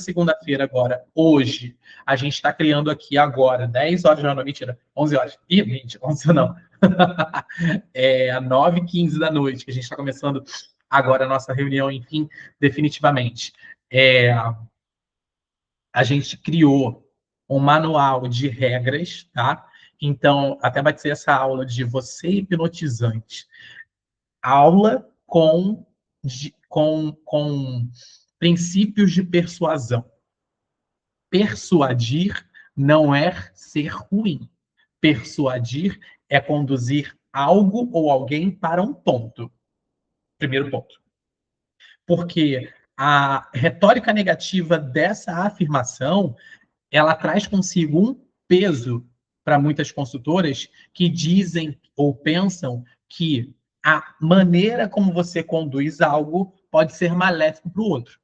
segunda-feira agora, hoje, a gente está criando aqui agora, 10 horas da noite, mentira, 11 horas. Ih, 20, 11 não. É 9h15 da noite, que a gente está começando agora a nossa reunião, enfim, definitivamente. A gente criou um manual de regras, tá? Então, até vai ser essa aula de você hipnotizante. Aula com princípios de persuasão. Persuadir não é ser ruim. Persuadir é conduzir algo ou alguém para um ponto. Primeiro ponto. Porque a retórica negativa dessa afirmação, ela traz consigo um peso para muitas consultoras que dizem ou pensam que a maneira como você conduz algo pode ser maléfico para o outro.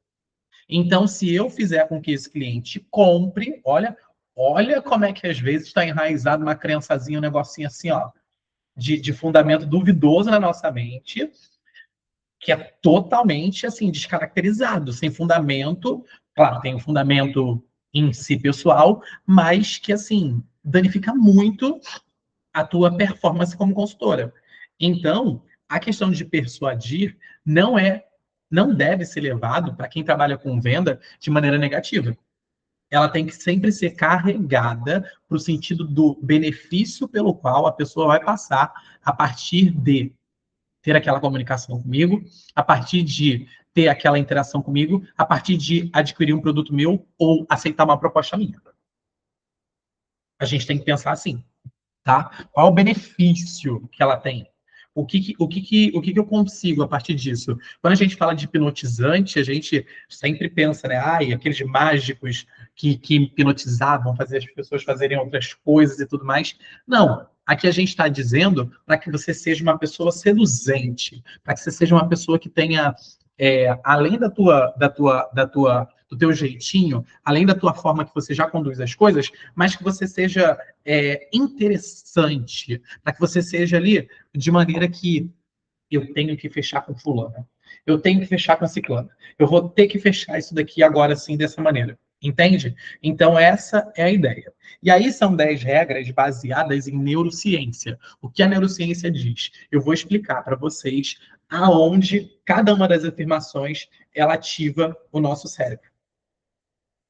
Então, se eu fizer com que esse cliente compre, olha como é que às vezes está enraizado uma crençazinha, um negocinho assim, ó, de fundamento duvidoso na nossa mente, que é totalmente assim descaracterizado, sem fundamento. Claro, tem um fundamento em si pessoal, mas que assim danifica muito a tua performance como consultora. Então, a questão de persuadir não deve ser levado para quem trabalha com venda de maneira negativa. Ela tem que sempre ser carregada para o sentido do benefício pelo qual a pessoa vai passar a partir de ter aquela comunicação comigo, a partir de ter aquela interação comigo, a partir de adquirir um produto meu ou aceitar uma proposta minha. A gente tem que pensar assim, tá? Qual o benefício que ela tem? O que eu consigo a partir disso? Quando a gente fala de hipnotizante, a gente sempre pensa, né? Ai, aqueles mágicos que hipnotizavam, fazer as pessoas fazerem outras coisas e tudo mais. Não. Aqui a gente está dizendo para que você seja uma pessoa seduzente, para que você seja uma pessoa que tenha, além do teu jeitinho, além da tua forma que você já conduz as coisas, mas que você seja interessante, para que você seja ali de maneira que eu tenho que fechar com fulano, eu tenho que fechar com ciclano, eu vou ter que fechar isso daqui agora sim dessa maneira. Entende? Então, essa é a ideia. E aí são 10 regras baseadas em neurociência. O que a neurociência diz? Eu vou explicar para vocês aonde cada uma das afirmações ela ativa o nosso cérebro.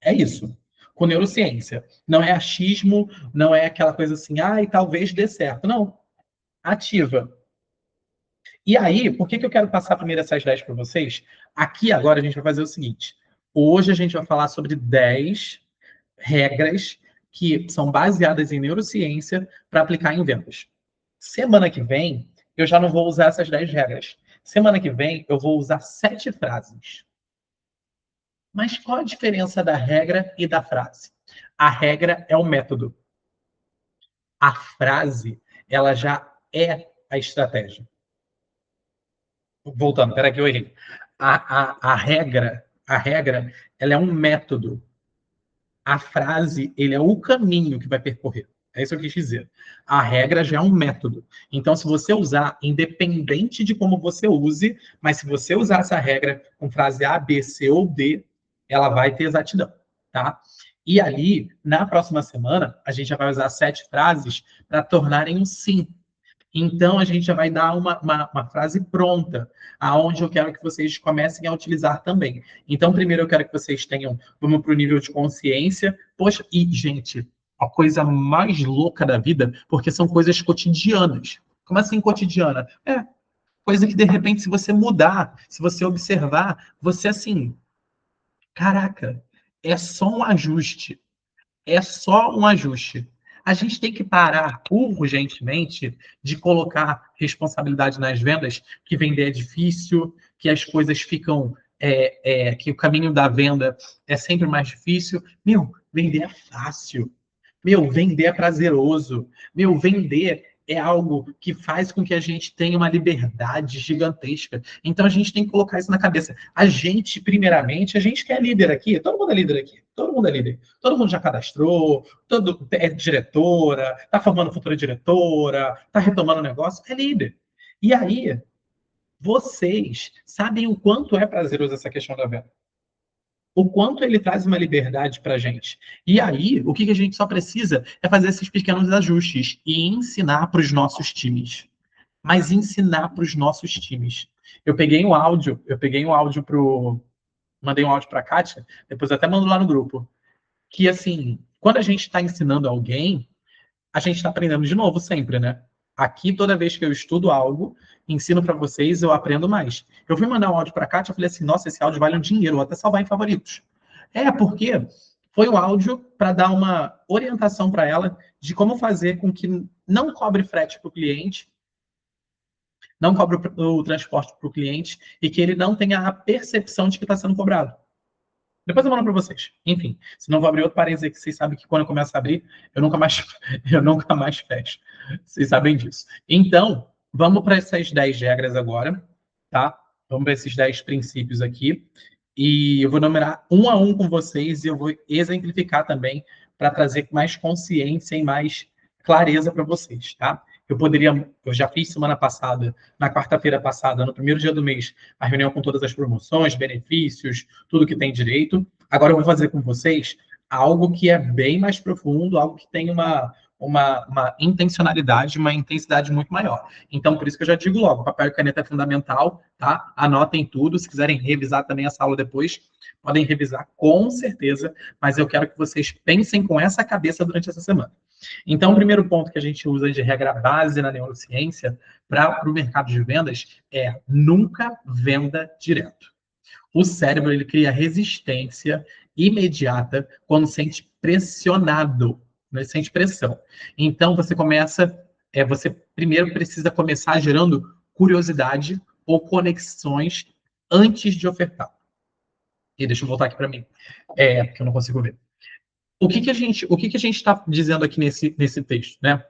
É isso. Com neurociência. Não é achismo, não é aquela coisa assim, e talvez dê certo. Não. Ativa. E aí, por que eu quero passar primeiro essas 10 para vocês? Aqui agora a gente vai fazer o seguinte. Hoje a gente vai falar sobre 10 regras que são baseadas em neurociência para aplicar em vendas. Semana que vem, eu já não vou usar essas 10 regras. Semana que vem, eu vou usar 7 frases. Mas qual a diferença da regra e da frase? A regra é o método. A frase, ela já é a estratégia. Voltando, peraí que eu errei. A regra, ela é um método. A frase, ele é o caminho que vai percorrer. É isso que eu quis dizer. A regra já é um método. Então, se você usar, independente de como você use, mas se você usar essa regra com frase A, B, C ou D, ela vai ter exatidão, tá? E ali, na próxima semana, a gente já vai usar 7 frases para tornarem um sim. Então, a gente já vai dar uma frase pronta, aonde eu quero que vocês comecem a utilizar também. Então, primeiro eu quero que vocês tenham, vamos para o nível de consciência. Poxa, e, gente, a coisa mais louca da vida, porque são coisas cotidianas. Como assim cotidiana? Coisa que, de repente, se você mudar, se você observar, você, assim, caraca, é só um ajuste. É só um ajuste. A gente tem que parar urgentemente de colocar responsabilidade nas vendas, que vender é difícil, que as coisas ficam, que o caminho da venda é sempre mais difícil. Meu, vender é fácil. Meu, vender é prazeroso. Meu, vender é algo que faz com que a gente tenha uma liberdade gigantesca. Então a gente tem que colocar isso na cabeça. A gente, primeiramente, a gente que é líder aqui, todo mundo é líder aqui, todo mundo é líder. Todo mundo já cadastrou, todo é diretora, está formando futura diretora, está retomando o negócio, é líder. E aí, vocês sabem o quanto é prazeroso essa questão da venda. o quanto ele traz uma liberdade para a gente. E aí, o que a gente só precisa é fazer esses pequenos ajustes e ensinar para os nossos times. Mas ensinar para os nossos times. Eu peguei um áudio mandei um áudio para a Kátia, depois eu até mando lá no grupo, que assim, quando a gente está ensinando alguém, a gente está aprendendo de novo sempre, né? Aqui, toda vez que eu estudo algo, ensino para vocês, eu aprendo mais. Eu fui mandar um áudio para a Kátia, eu falei assim, nossa, esse áudio vale um dinheiro, vou até salvar em favoritos. Porque foi um áudio para dar uma orientação para ela de como fazer com que não cobre frete para o cliente, não cobre o transporte para o cliente e que ele não tenha a percepção de que está sendo cobrado. Depois eu mando para vocês. Enfim, se não vou abrir outro parênteses que vocês sabem que quando eu começo a abrir, eu nunca mais, eu nunca mais fecho. Vocês sabem disso. Então, vamos para essas 10 regras agora, tá? Vamos para esses 10 princípios aqui. E eu vou numerar um a um com vocês e eu vou exemplificar também para trazer mais consciência e mais clareza para vocês, tá? Eu já fiz semana passada, na quarta-feira passada, no primeiro dia do mês, a reunião com todas as promoções, benefícios, tudo que tem direito. Agora eu vou fazer com vocês algo que é bem mais profundo, algo que tem uma intencionalidade, uma intensidade muito maior. Então, por isso que eu já digo logo, papel e caneta é fundamental, tá? Anotem tudo, se quiserem revisar também essa aula depois, podem revisar com certeza, mas eu quero que vocês pensem com essa cabeça durante essa semana. Então, o primeiro ponto que a gente usa de regra base na neurociência para o mercado de vendas é nunca venda direto. O cérebro ele cria resistência imediata quando sente pressionado, né? Sente pressão. Então, você primeiro precisa começar gerando curiosidade ou conexões antes de ofertar. E deixa eu voltar aqui para mim, porque eu não consigo ver. O que a gente está dizendo aqui nesse texto, né?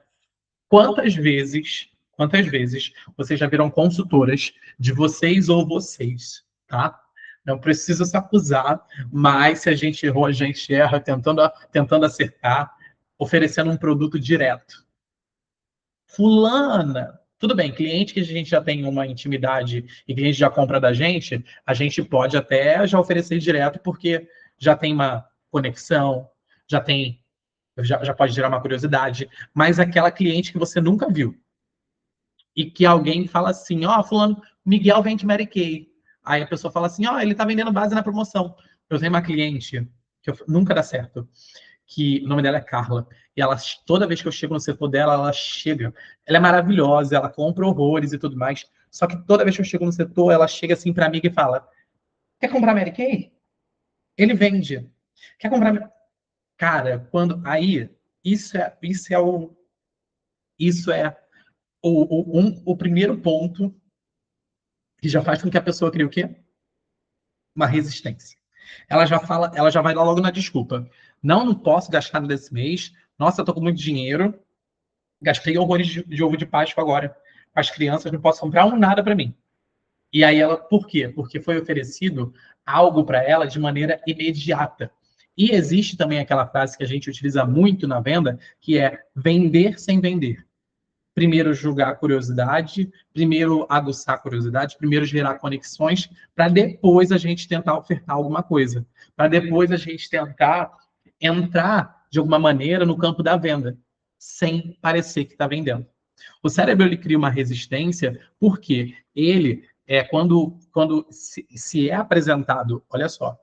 Quantas vezes vocês já viram consultoras de vocês ou vocês, tá? Não precisa se acusar, mas se a gente errou, a gente erra tentando acertar, oferecendo um produto direto. Fulana, tudo bem, cliente que a gente já tem uma intimidade e que a gente já compra da gente, a gente pode até já oferecer direto porque já tem uma conexão, já pode gerar uma curiosidade, mas aquela cliente que você nunca viu e que alguém fala assim, fulano, Miguel vende Mary Kay. Aí a pessoa fala assim, ele tá vendendo base na promoção. Eu tenho uma cliente que nunca dá certo, que o nome dela é Carla, e ela, toda vez que eu chego no setor dela, ela é maravilhosa, ela compra horrores e tudo mais, só que toda vez que eu chego no setor, ela chega assim pra amiga e fala, quer comprar Mary Kay? Ele vende. Quer comprar... Cara, isso é o primeiro ponto que já faz com que a pessoa crie o quê? Uma resistência. Ela já vai lá logo na desculpa. Não posso gastar nesse mês. Nossa, eu tô com muito dinheiro. Gastei horrores de ovo de Páscoa agora. As crianças não posso comprar nada para mim. E aí por quê? Porque foi oferecido algo para ela de maneira imediata. E existe também aquela frase que a gente utiliza muito na venda, que é vender sem vender. Primeiro julgar a curiosidade, primeiro aguçar a curiosidade, primeiro gerar conexões, para depois a gente tentar ofertar alguma coisa. Para depois a gente tentar entrar de alguma maneira no campo da venda, sem parecer que está vendendo. O cérebro ele cria uma resistência porque quando se é apresentado, olha só,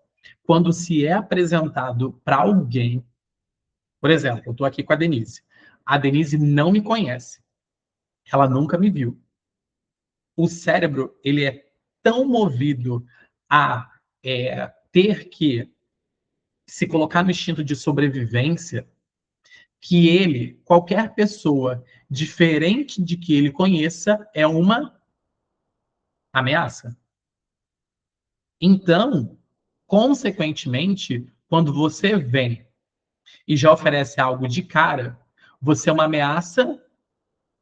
quando se é apresentado para alguém, por exemplo, eu estou aqui com a Denise. A Denise não me conhece. Ela nunca me viu. O cérebro, ele é tão movido a ter que se colocar no instinto de sobrevivência que qualquer pessoa diferente de que ele conheça, é uma ameaça. Então, consequentemente, quando você vem e já oferece algo de cara, você é uma ameaça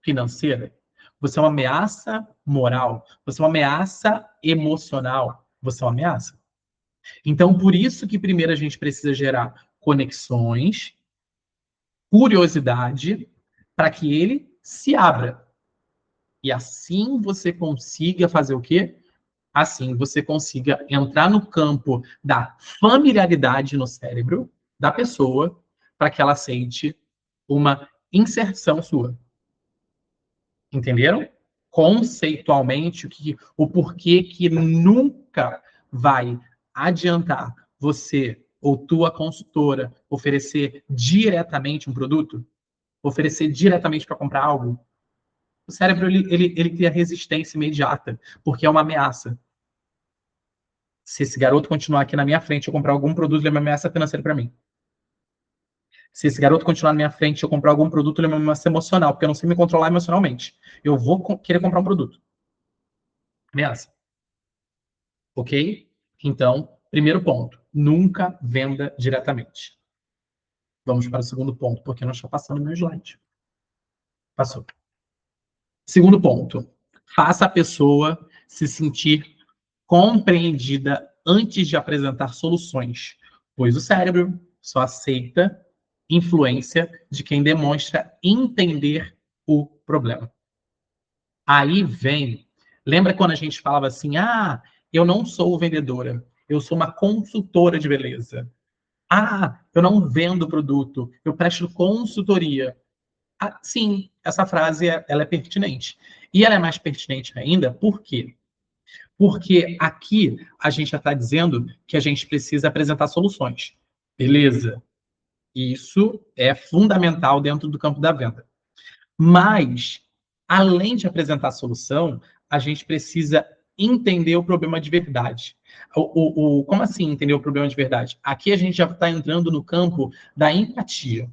financeira, você é uma ameaça moral, você é uma ameaça emocional, você é uma ameaça. Então, por isso que primeiro a gente precisa gerar conexões, curiosidade, para que ele se abra. E assim você consiga fazer o quê? assim você consiga entrar no campo da familiaridade no cérebro da pessoa para que ela aceite uma inserção sua. Entenderam? Conceitualmente, o porquê que nunca vai adiantar você ou tua consultora oferecer diretamente um produto, oferecer diretamente para comprar algo. O cérebro ele cria resistência imediata, porque é uma ameaça. Se esse garoto continuar aqui na minha frente, eu comprar algum produto, ele é uma ameaça financeira para mim. Se esse garoto continuar na minha frente, eu comprar algum produto, ele é uma ameaça emocional, porque eu não sei me controlar emocionalmente. Eu vou querer comprar um produto. Ameaça. Ok? Então, primeiro ponto, nunca venda diretamente. Vamos para o segundo ponto, porque não está passando meu slide. Passou. Segundo ponto, faça a pessoa se sentir compreendida antes de apresentar soluções, pois o cérebro só aceita influência de quem demonstra entender o problema. Aí vem, lembra quando a gente falava assim, eu não sou vendedora, eu sou uma consultora de beleza. Eu não vendo produto, eu presto consultoria. Sim, essa frase ela é pertinente. E ela é mais pertinente ainda, por quê? Porque aqui a gente já está dizendo que a gente precisa apresentar soluções. Beleza. Isso é fundamental dentro do campo da venda. Mas, além de apresentar a solução, a gente precisa entender o problema de verdade. Como assim entender o problema de verdade? Aqui a gente já está entrando no campo da empatia.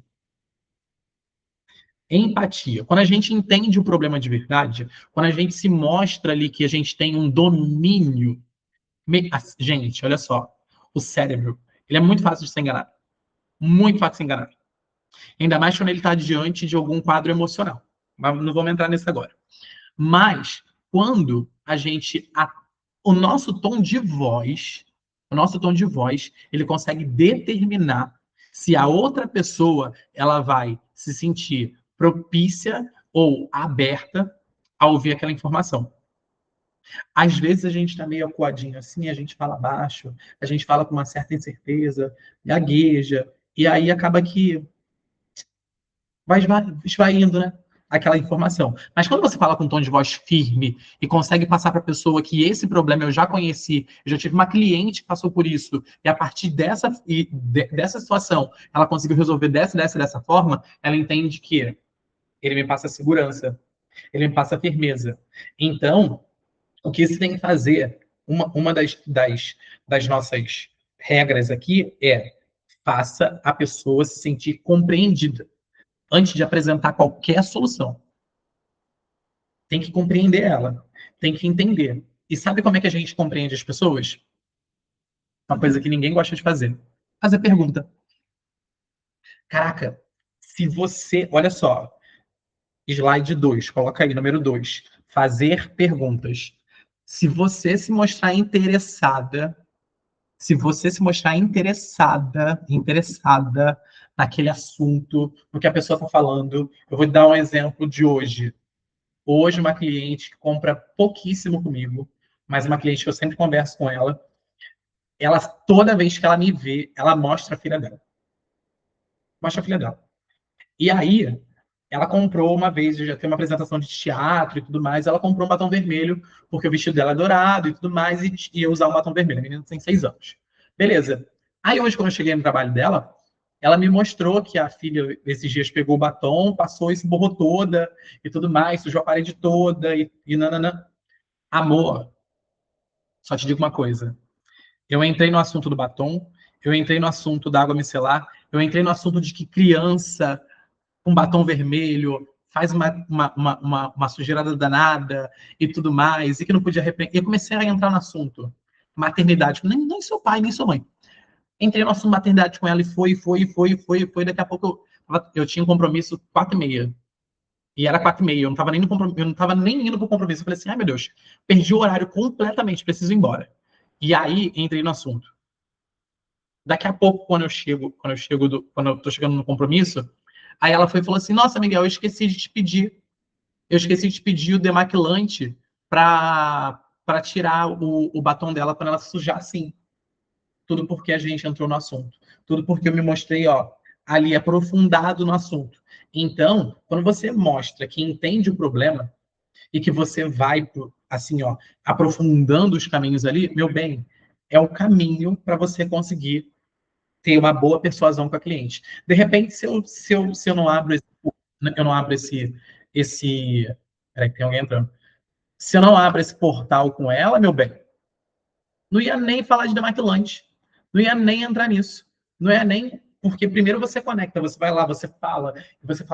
Empatia. Quando a gente entende o problema de verdade, quando a gente se mostra ali que a gente tem um domínio. Gente, olha só. O cérebro, ele é muito fácil de ser enganado. Muito fácil de ser enganado. Ainda mais quando ele está diante de algum quadro emocional. Mas não vamos entrar nisso agora. Mas, quando a gente. O nosso tom de voz, ele consegue determinar se a outra pessoa ela vai se sentir propícia ou aberta a ouvir aquela informação. Às vezes a gente está meio acuadinho assim, a gente fala baixo, a gente fala com uma certa incerteza, gagueja, e aí acaba que vai esvaindo, né? Aquela informação. Mas quando você fala com um tom de voz firme e consegue passar para a pessoa que esse problema eu já conheci, eu já tive uma cliente que passou por isso, e a partir dessa situação ela conseguiu resolver dessa forma, ela entende que ele me passa segurança, ele me passa firmeza. Então, o que você tem que fazer, uma das nossas regras aqui é faça a pessoa se sentir compreendida antes de apresentar qualquer solução. Tem que compreender ela, tem que entender. E sabe como é que a gente compreende as pessoas? Uma coisa que ninguém gosta de fazer. Fazer pergunta. Caraca, se você... Olha só, slide 2, coloca aí, número 2. Fazer perguntas. Se você se mostrar interessada, interessada naquele assunto, no que a pessoa está falando, eu vou dar um exemplo de hoje. Hoje, uma cliente que compra pouquíssimo comigo, mas uma cliente que eu sempre converso com ela, toda vez que ela me vê, ela mostra a filha dela. Mostra a filha dela. E aí, ela comprou uma vez, eu já tenho uma apresentação de teatro e tudo mais, ela comprou um batom vermelho, porque o vestido dela é dourado e tudo mais, e ia usar um batom vermelho. A menina tem 6 anos. Beleza. Aí hoje, quando eu cheguei no trabalho dela, ela me mostrou que a filha, esses dias, pegou o batom, passou e se borrou toda e tudo mais, sujou a parede toda e nananã. Amor, só te digo uma coisa. Eu entrei no assunto do batom, eu entrei no assunto da água micelar, eu entrei no assunto de que criança com batom vermelho faz uma sujeirada danada e tudo mais, e que não podia arrepender. E eu comecei a entrar no assunto maternidade, nem seu pai, nem sua mãe. Entrei no assunto maternidade com ela e foi. Daqui a pouco eu tinha um compromisso 4h30. E era 4h30, eu não estava nem eu não tava nem indo pro compromisso. Eu falei assim, ai meu Deus, perdi o horário completamente, preciso ir embora. E aí entrei no assunto. Daqui a pouco, quando eu tô chegando no compromisso, aí ela foi e falou assim, nossa, Miguel, eu esqueci de te pedir o demaquilante para para tirar o batom dela quando ela se sujar assim. Tudo porque a gente entrou no assunto. Tudo porque eu me mostrei, ó, ali aprofundado no assunto. Então, quando você mostra que entende o problema e que você vai, assim, ó, aprofundando os caminhos ali, meu bem, é o caminho para você conseguir ter uma boa persuasão com a cliente. De repente, se eu não abro esse. Peraí, tem alguém entrando. Se eu não abro esse portal com ela, meu bem, não ia nem falar de demaquilante. Não ia nem entrar nisso. Não ia nem. Porque primeiro você conecta, você vai lá, você fala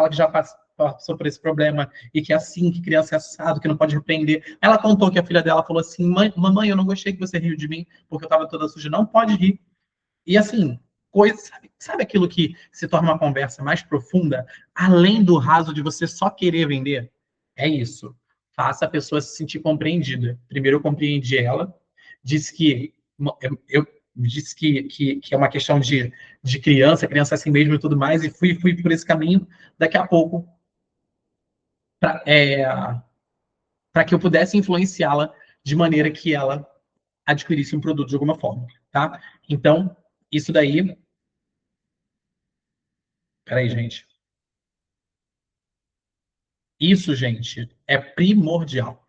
que já passou por esse problema, e que é assim, que criança é assado, que não pode repreender. Ela contou que a filha dela falou assim: mamãe, eu não gostei que você riu de mim, porque eu estava toda suja. Não pode rir. E assim, coisa, sabe aquilo que se torna uma conversa mais profunda, além do raso de você só querer vender? É isso. Faça a pessoa se sentir compreendida. Primeiro eu compreendi ela, disse que eu disse que é uma questão de criança assim mesmo e tudo mais, e fui por esse caminho. Daqui a pouco, para que eu pudesse influenciá-la de maneira que ela adquirisse um produto de alguma forma, tá? Então, isso daí. Peraí, gente. Isso, gente, é primordial.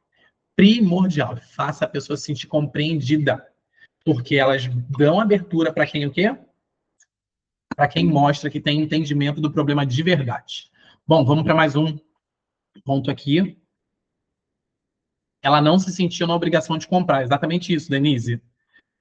Primordial. Faça a pessoa se sentir compreendida. Porque elas dão abertura para quem o quê? Para quem mostra que tem entendimento do problema de verdade. Bom, vamos para mais um ponto aqui. Ela não se sentiu na obrigação de comprar. Exatamente isso, Denise.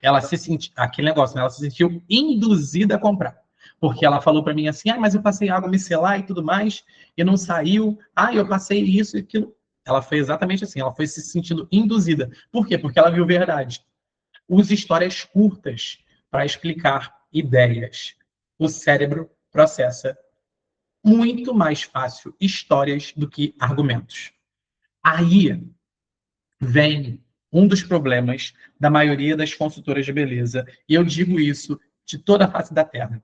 Ela se sentiu, aquele negócio, né? Ela se sentiu induzida a comprar. Porque ela falou para mim assim: ah, mas eu passei água micelar e tudo mais, e não saiu. Ah, eu passei isso e aquilo. Ela foi exatamente assim, ela foi se sentindo induzida. Por quê? Porque ela viu verdade. Use histórias curtas para explicar ideias. O cérebro processa muito mais fácil histórias do que argumentos. Aí vem um dos problemas da maioria das consultoras de beleza, e eu digo isso de toda a face da Terra.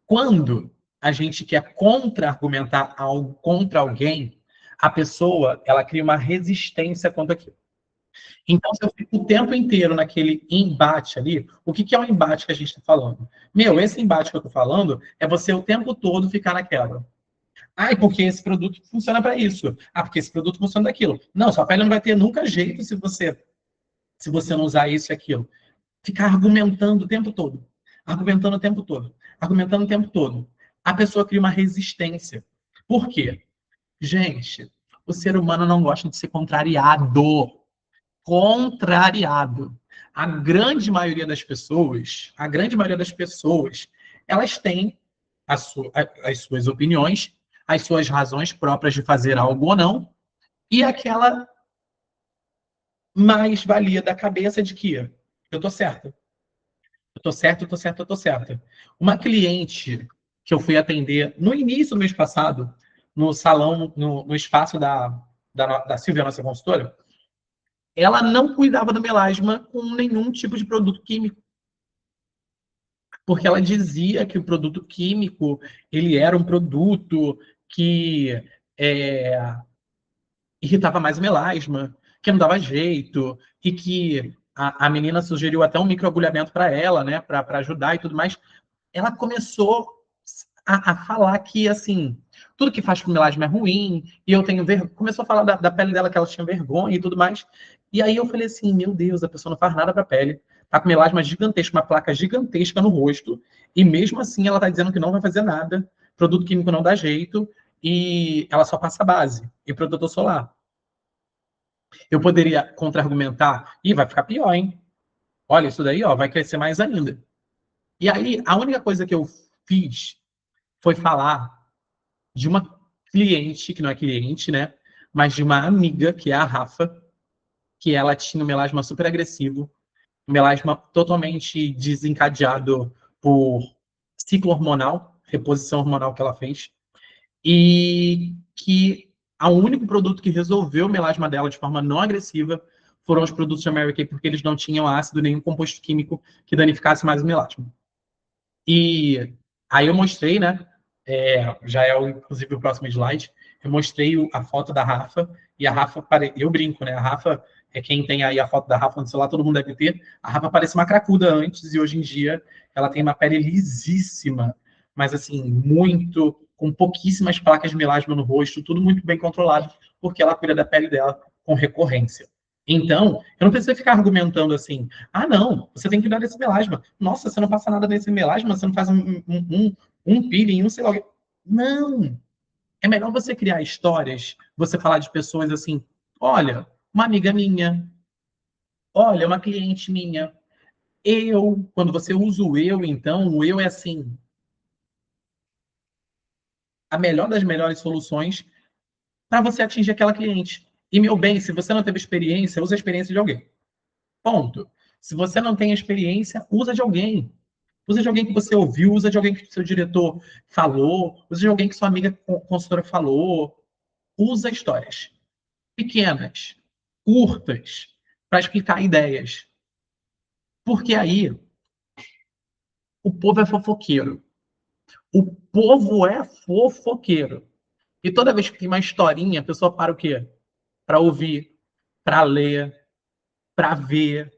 Quando a gente quer contra-argumentar algo contra alguém, a pessoa ela cria uma resistência contra aquilo. Então, se eu fico o tempo inteiro naquele embate ali, o que é o embate que a gente está falando? Meu, esse embate que eu estou falando é você o tempo todo ficar naquela. Ah, porque esse produto funciona para isso. Ah, porque esse produto funciona daquilo. Não, sua pele não vai ter nunca jeito se você não usar isso e aquilo. Ficar argumentando o tempo todo. Argumentando o tempo todo. Argumentando o tempo todo. A pessoa cria uma resistência. Por quê? Gente, o ser humano não gosta de ser contrariado. Contrariado. A grande maioria das pessoas, elas têm as suas opiniões, as suas razões próprias de fazer algo ou não, e aquela mais-valia da cabeça de que eu tô certa, eu tô certa, eu tô certa, eu tô certa. Uma cliente que eu fui atender no início do mês passado, no salão, no espaço da Silvia, nossa consultora, ela não cuidava da melasma com nenhum tipo de produto químico, porque ela dizia que o produto químico ele era um produto que é, irritava mais a melasma, que não dava jeito, e que a menina sugeriu até um microagulhamento para ela, né, para ajudar e tudo mais. Ela começou a falar que, assim, tudo que faz com melasma é ruim, e eu tenho vergonha. Começou a falar da pele dela, que ela tinha vergonha e tudo mais. E aí eu falei assim, meu Deus, a pessoa não faz nada para a pele. Tá com melasma gigantesca, uma placa gigantesca no rosto, e mesmo assim ela tá dizendo que não vai fazer nada, produto químico não dá jeito, e ela só passa base e protetor solar. Eu poderia contra-argumentar, e vai ficar pior, hein? Olha, isso daí, ó, vai crescer mais ainda. E aí, a única coisa que eu fiz foi falar de uma cliente, que não é cliente, né? Mas de uma amiga, que é a Rafa, que ela tinha um melasma super agressivo, um melasma totalmente desencadeado por ciclo hormonal, reposição hormonal que ela fez, e que o único produto que resolveu o melasma dela de forma não agressiva foram os produtos da Mary Kay, porque eles não tinham ácido, nenhum composto químico que danificasse mais o melasma. E aí eu mostrei, né? Já é, inclusive, o próximo slide. Eu mostrei a foto da Rafa, e a Rafa, eu brinco, né? A Rafa quem tem aí a foto da Rafa no celular, todo mundo deve ter. A Rafa parece uma cracuda antes e hoje em dia ela tem uma pele lisíssima, mas assim, muito, com pouquíssimas placas de melasma no rosto, tudo muito bem controlado, porque ela cuida da pele dela com recorrência. Então, eu não preciso ficar argumentando assim, ah, não, você tem que cuidar desse melasma. Nossa, você não passa nada nesse melasma, você não faz um peeling, sei lá. Não! É melhor você criar histórias, você falar de pessoas assim, olha, uma amiga minha, olha, uma cliente minha. Quando você usa o eu, então, o eu é assim, a melhor das melhores soluções para você atingir aquela cliente. E, meu bem, se você não teve experiência, usa a experiência de alguém. Ponto. Se você não tem experiência, usa de alguém. Usa de alguém que você ouviu, usa de alguém que seu diretor falou, usa de alguém que sua amiga consultora falou. Usa histórias pequenas, curtas, para explicar ideias. Porque aí o povo é fofoqueiro. O povo é fofoqueiro. E toda vez que tem uma historinha, a pessoa para o quê? Para ouvir, para ler, para ver.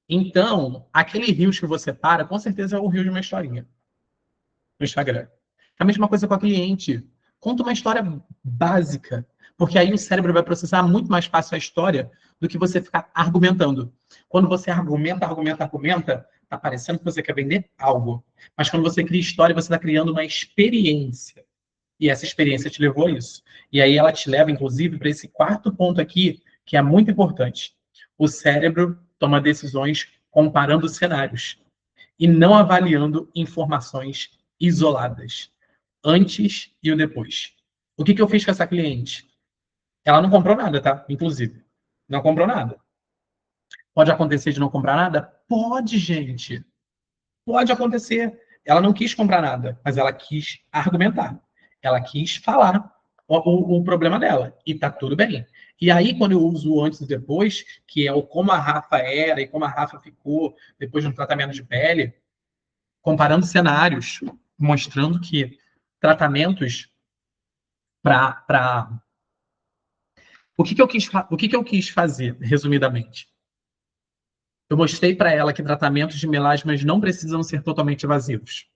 Então, aquele rios que você para, com certeza é o rio de uma historinha no Instagram. É a mesma coisa com a cliente. Conta uma história básica, porque aí o cérebro vai processar muito mais fácil a história do que você ficar argumentando. Quando você argumenta, tá parecendo que você quer vender algo. Mas quando você cria história, você está criando uma experiência. E essa experiência te levou a isso. E aí ela te leva, inclusive, para esse quarto ponto aqui, que é muito importante. O cérebro toma decisões comparando cenários e não avaliando informações isoladas, antes e o depois. O que eu fiz com essa cliente? Ela não comprou nada, tá? Inclusive. Não comprou nada. Pode acontecer de não comprar nada? Pode, gente. Pode acontecer. Ela não quis comprar nada, mas ela quis argumentar. Ela quis falar o problema dela. E tá tudo bem. E aí, quando eu uso o antes e depois, que é o como a Rafa era e como a Rafa ficou depois de um tratamento de pele, comparando cenários, mostrando que tratamentos para. O que eu quis fazer, resumidamente? Eu mostrei para ela que tratamentos de melasmas não precisam ser totalmente evasivos.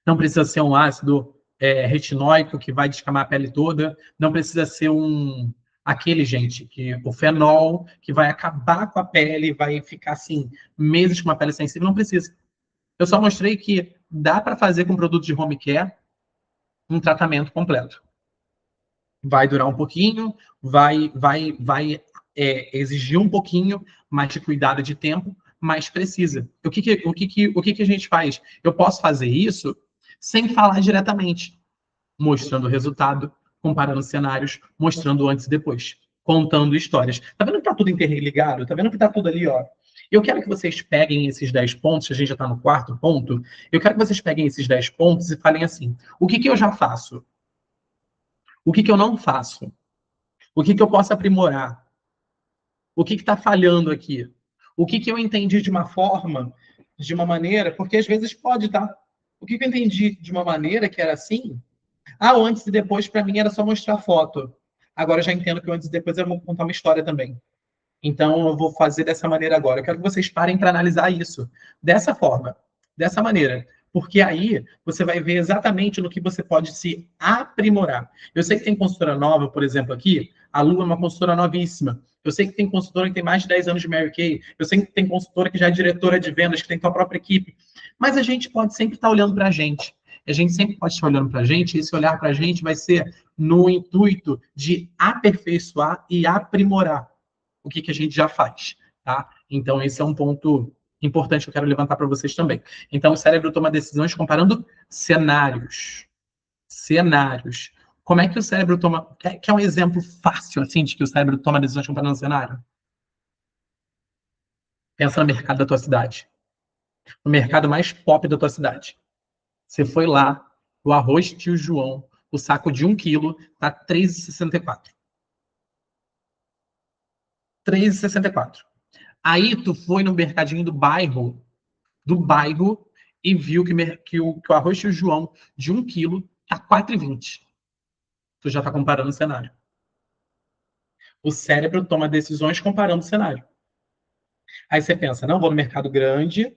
Não precisa ser um ácido retinóico que vai descamar a pele toda. Não precisa ser aquele, gente, que o fenol que vai acabar com a pele, vai ficar assim meses com uma pele sensível. Não precisa. Eu só mostrei que dá para fazer com produtos de home care um tratamento completo. Vai durar um pouquinho, vai exigir um pouquinho mais de cuidado de tempo, mas precisa. O que a gente faz? Eu posso fazer isso sem falar diretamente, mostrando o resultado, comparando cenários, mostrando antes e depois, contando histórias. Tá vendo que tá tudo interligado? Tá vendo que tá tudo ali, ó? Eu quero que vocês peguem esses 10 pontos, a gente já está no quarto ponto. Eu quero que vocês peguem esses 10 pontos e falem assim: o que eu já faço? O que eu não faço? O que eu posso aprimorar? O que está falhando aqui? O que eu entendi de uma forma, de uma maneira, porque às vezes pode, tá? O que eu entendi de uma maneira que era assim, o antes e depois para mim era só mostrar foto. Agora eu já entendo que o antes e depois eu vou contar uma história também. Então eu vou fazer dessa maneira agora. Eu quero que vocês parem para analisar isso dessa forma, dessa maneira. Porque aí você vai ver exatamente no que você pode se aprimorar. Eu sei que tem consultora nova, por exemplo, aqui. A Lu é uma consultora novíssima. Eu sei que tem consultora que tem mais de 10 anos de Mary Kay. Eu sei que tem consultora que já é diretora de vendas, que tem sua própria equipe. Mas a gente pode sempre estar olhando para a gente. A gente sempre pode estar olhando para a gente, e esse olhar para a gente vai ser no intuito de aperfeiçoar e aprimorar o que a gente já faz, tá? Então, esse é um ponto importante que eu quero levantar para vocês também. Então, o cérebro toma decisões comparando cenários. Cenários. Como é que o cérebro toma... Quer um exemplo fácil, assim, de que o cérebro toma decisões comparando cenário? Pensa no mercado da tua cidade. No mercado mais pop da tua cidade. Você foi lá, o arroz tio João, o saco de 1 quilo, tá R$ 3,64. R$ 3,64. Aí tu foi no mercadinho do bairro e viu que o arroz tio João de 1 quilo tá R$ 4,20. Tu já tá comparando o cenário. O cérebro toma decisões comparando o cenário. Aí você pensa, não, vou no mercado grande,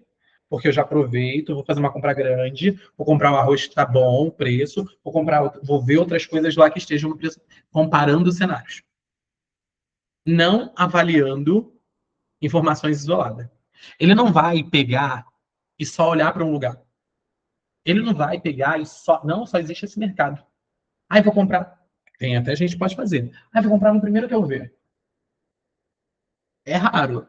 porque eu já aproveito, vou fazer uma compra grande, vou comprar um arroz que está bom, o preço, vou ver outras coisas lá que estejam no preço, comparando os cenários. Não avaliando informações isoladas. Ele não vai pegar e só olhar para um lugar. Ele não vai pegar e só. Não, só existe esse mercado. Aí vou comprar. Tem até gente que pode fazer. Aí vou comprar no primeiro que eu ver. É raro,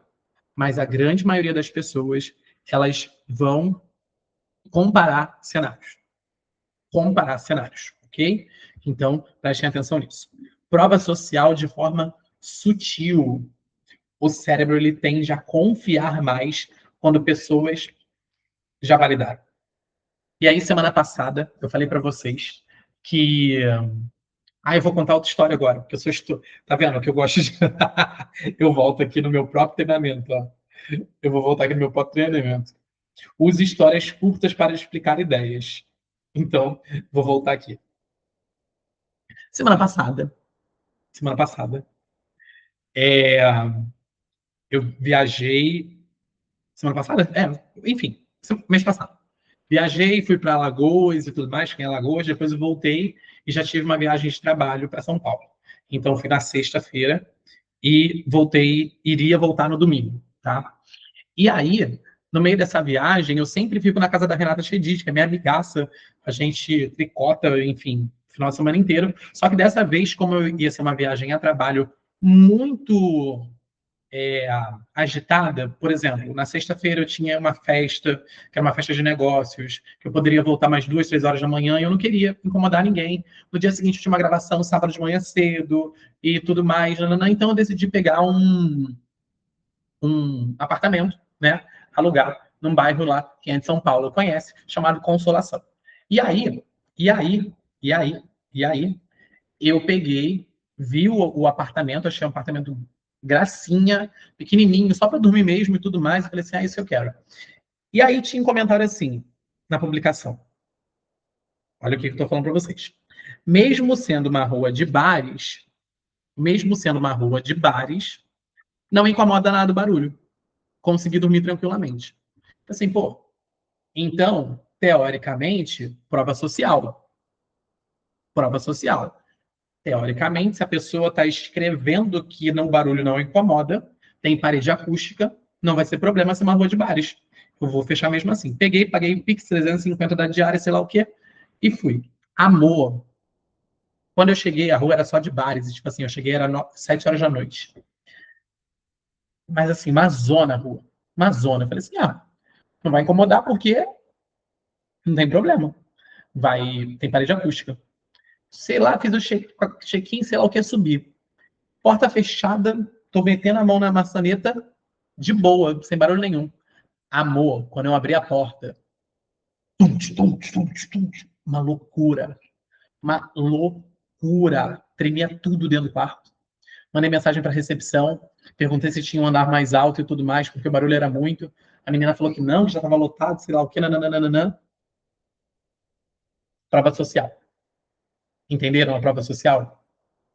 mas a grande maioria das pessoas elas vão comparar cenários. Comparar cenários, ok? Então, prestem atenção nisso. Prova social de forma sutil. O cérebro ele tende a confiar mais quando pessoas já validaram. E aí, semana passada, eu falei para vocês que. Eu vou contar outra história agora, porque eu sou. Tá vendo que eu gosto de. Eu volto aqui no meu próprio treinamento. Ó. Eu vou voltar aqui no meu próprio treinamento. Use histórias curtas para explicar ideias. Então, vou voltar aqui. Semana passada, é, eu viajei. Semana passada? Enfim, mês passado. Viajei, fui para Alagoas e tudo mais, fiquei em Alagoas, depois eu voltei e já tive uma viagem de trabalho para São Paulo. Então, fui na sexta-feira e iria voltar no domingo, tá? E aí, no meio dessa viagem, eu sempre fico na casa da Renata Chedid, que é minha amigaça, a gente tricota, enfim, final de semana inteiro. Só que dessa vez, como eu ia ser uma viagem a trabalho muito agitada, por exemplo, na sexta-feira eu tinha uma festa, que era uma festa de negócios, que eu poderia voltar mais 2, 3 horas da manhã, e eu não queria incomodar ninguém. No dia seguinte eu tinha uma gravação sábado de manhã cedo e tudo mais, então eu decidi pegar um apartamento, né, alugar num bairro lá, que é de São Paulo, conhece, chamado Consolação. E aí, e aí, e aí, e aí, eu peguei, vi o apartamento, achei um apartamento gracinha, pequenininho, só para dormir mesmo e tudo mais. Eu falei assim, isso que eu quero. E aí tinha um comentário assim, na publicação. Olha o que eu estou falando para vocês. Mesmo sendo uma rua de bares, mesmo sendo uma rua de bares, não incomoda nada o barulho. Consegui dormir tranquilamente. Assim, pô, então, teoricamente, prova social. Prova social. Teoricamente, se a pessoa está escrevendo que o barulho não incomoda, tem parede acústica, não vai ser problema ser uma rua de bares. Eu vou fechar mesmo assim. Peguei, paguei o Pix 350 da diária, sei lá o quê, e fui. Amor. Quando eu cheguei, a rua era só de bares. E, tipo assim, eu cheguei, era 7 horas da noite. Mas assim, uma zona a rua. Uma zona. Eu falei assim, não vai incomodar porque não tem problema. Tem parede acústica. Sei lá, fiz o check-in, sei lá o que é subir. Porta fechada, tô metendo a mão na maçaneta de boa, sem barulho nenhum. Amor, quando eu abri a porta, uma loucura. Uma loucura. Tremia tudo dentro do quarto. Mandei mensagem para a recepção, perguntei se tinha um andar mais alto e tudo mais, porque o barulho era muito. A menina falou que não, que já estava lotado, sei lá o que, nananana. Prova social. Entenderam a prova social?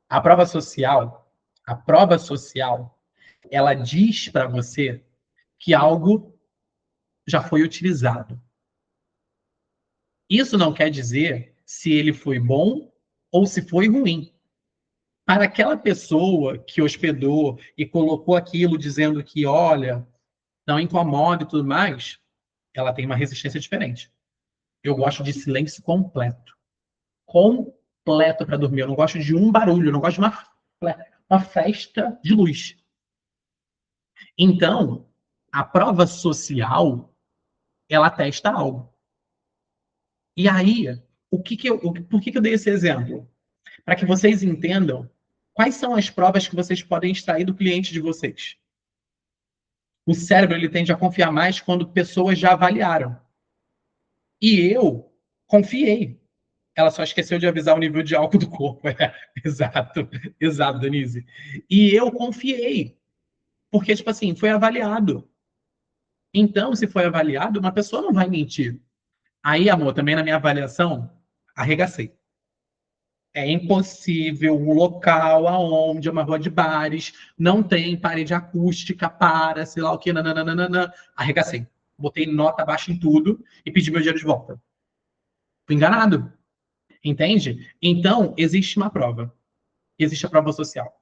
A prova social, a prova social, ela diz para você que algo já foi utilizado. Isso não quer dizer se ele foi bom ou se foi ruim. Para aquela pessoa que hospedou e colocou aquilo dizendo que, olha, não incomoda e tudo mais, ela tem uma resistência diferente. Eu gosto de silêncio completo. Completo para dormir. Eu não gosto de um barulho, eu não gosto de uma festa de luz. Então, a prova social, ela testa algo. E aí, por que eu dei esse exemplo? Para que vocês entendam quais são as provas que vocês podem extrair do cliente de vocês. O cérebro ele tende a confiar mais quando pessoas já avaliaram. E eu confiei. Ela só esqueceu de avisar o nível de álcool do corpo. Exato, exato, Denise. E eu confiei. Porque, tipo assim, foi avaliado. Então, se foi avaliado, uma pessoa não vai mentir. Aí, amor, também na minha avaliação, arregacei. É impossível um local aonde é uma rua de bares, não tem parede acústica para, sei lá o que, nananana. Arregacei. Botei nota baixa em tudo e pedi meu dinheiro de volta. Fui enganado. Entende? Então, existe uma prova. Existe a prova social.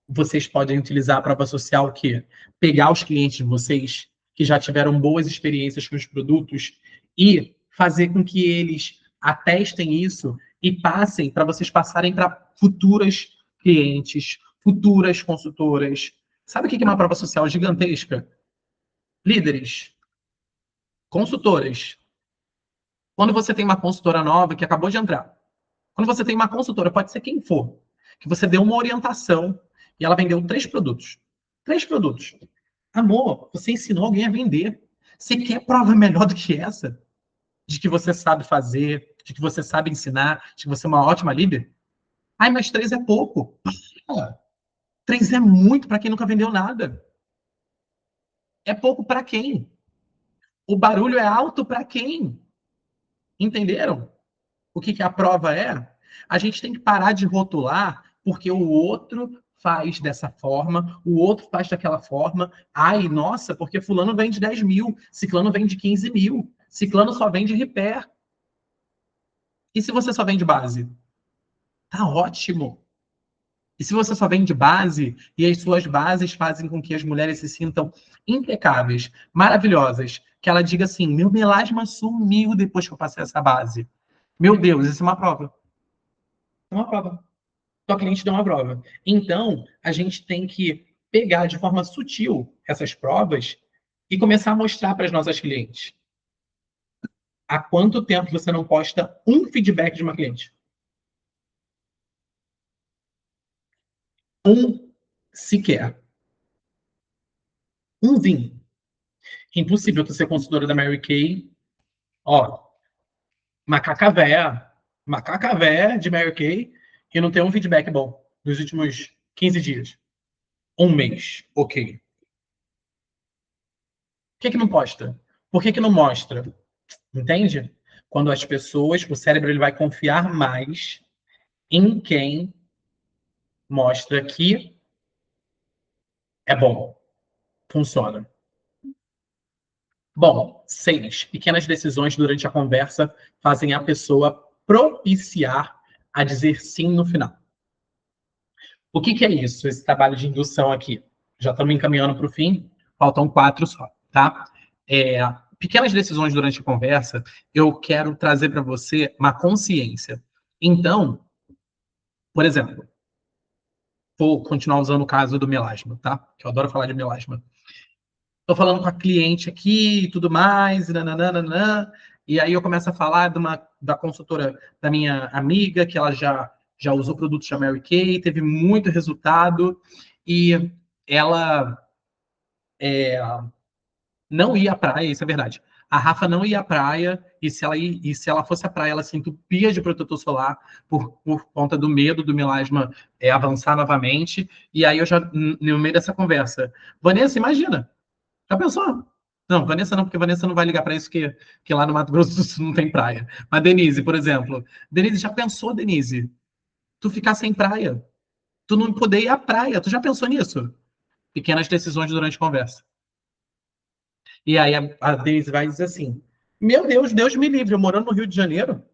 Vocês podem utilizar a prova social que pegar os clientes de vocês que já tiveram boas experiências com os produtos e fazer com que eles atestem isso e passem para vocês passarem para futuras clientes, futuras consultoras. Sabe o que é uma prova social gigantesca? Líderes, consultoras. Quando você tem uma consultora nova que acabou de entrar, quando você tem uma consultora, pode ser quem for, que você deu uma orientação e ela vendeu 3 produtos. 3 produtos. Amor, você ensinou alguém a vender. Você quer prova melhor do que essa? De que você sabe fazer, de que você sabe ensinar, de que você é uma ótima líder? Ai, mas 3 é pouco. Ah, 3 é muito para quem nunca vendeu nada. É pouco para quem? O barulho é alto para quem? Entenderam? O que a prova é? A gente tem que parar de rotular porque o outro faz dessa forma, o outro faz daquela forma. Ai, nossa, porque fulano vende 10 mil, ciclano vende 15 mil, ciclano só vende repair. E se você só vende base? Tá ótimo. E se você só vende base e as suas bases fazem com que as mulheres se sintam impecáveis, maravilhosas, que ela diga assim: meu melasma sumiu depois que eu passei essa base. Meu Deus, isso é uma prova. É uma prova. Só que a gente deu uma prova. Então, a gente tem que pegar de forma sutil essas provas e começar a mostrar para as nossas clientes. Há quanto tempo você não posta um feedback de uma cliente? Um sequer. Umzinho. Impossível tu ser consultora da Mary Kay. Ó, macaca véia. Macaca véia de Mary Kay e não ter um feedback bom nos últimos 15 dias. Um mês. Ok. Por que não posta? Por que não mostra? Entende? Quando as pessoas, o cérebro ele vai confiar mais em quem mostra que é bom, funciona. Bom, 6. Pequenas decisões durante a conversa fazem a pessoa propiciar a dizer sim no final. O que é isso, esse trabalho de indução aqui? Já estamos encaminhando para o fim, faltam 4 só, tá? Pequenas decisões durante a conversa, eu quero trazer para você uma consciência. Então, por exemplo, vou continuar usando o caso do melasma, tá? Que eu adoro falar de melasma. Estou falando com a cliente aqui e tudo mais, e nananana, e aí eu começo a falar da consultora da minha amiga, que ela já usou produtos da Mary Kay, teve muito resultado, e ela não ia à praia, isso é verdade. A Rafa não ia à praia, e se ela fosse à praia, ela se entupia de protetor solar por conta do medo do melasma avançar novamente. E aí eu já, no meio dessa conversa, Vanessa, imagina, já pensou? Não, Vanessa não, porque Vanessa não vai ligar para isso, que lá no Mato Grosso do Sul não tem praia. Mas Denise, por exemplo. Denise, já pensou, Denise? Tu ficar sem praia? Tu não poder ir à praia? Tu já pensou nisso? Pequenas decisões durante a conversa. E aí a Denise vai dizer assim: meu Deus, Deus me livre, eu morando no Rio de Janeiro,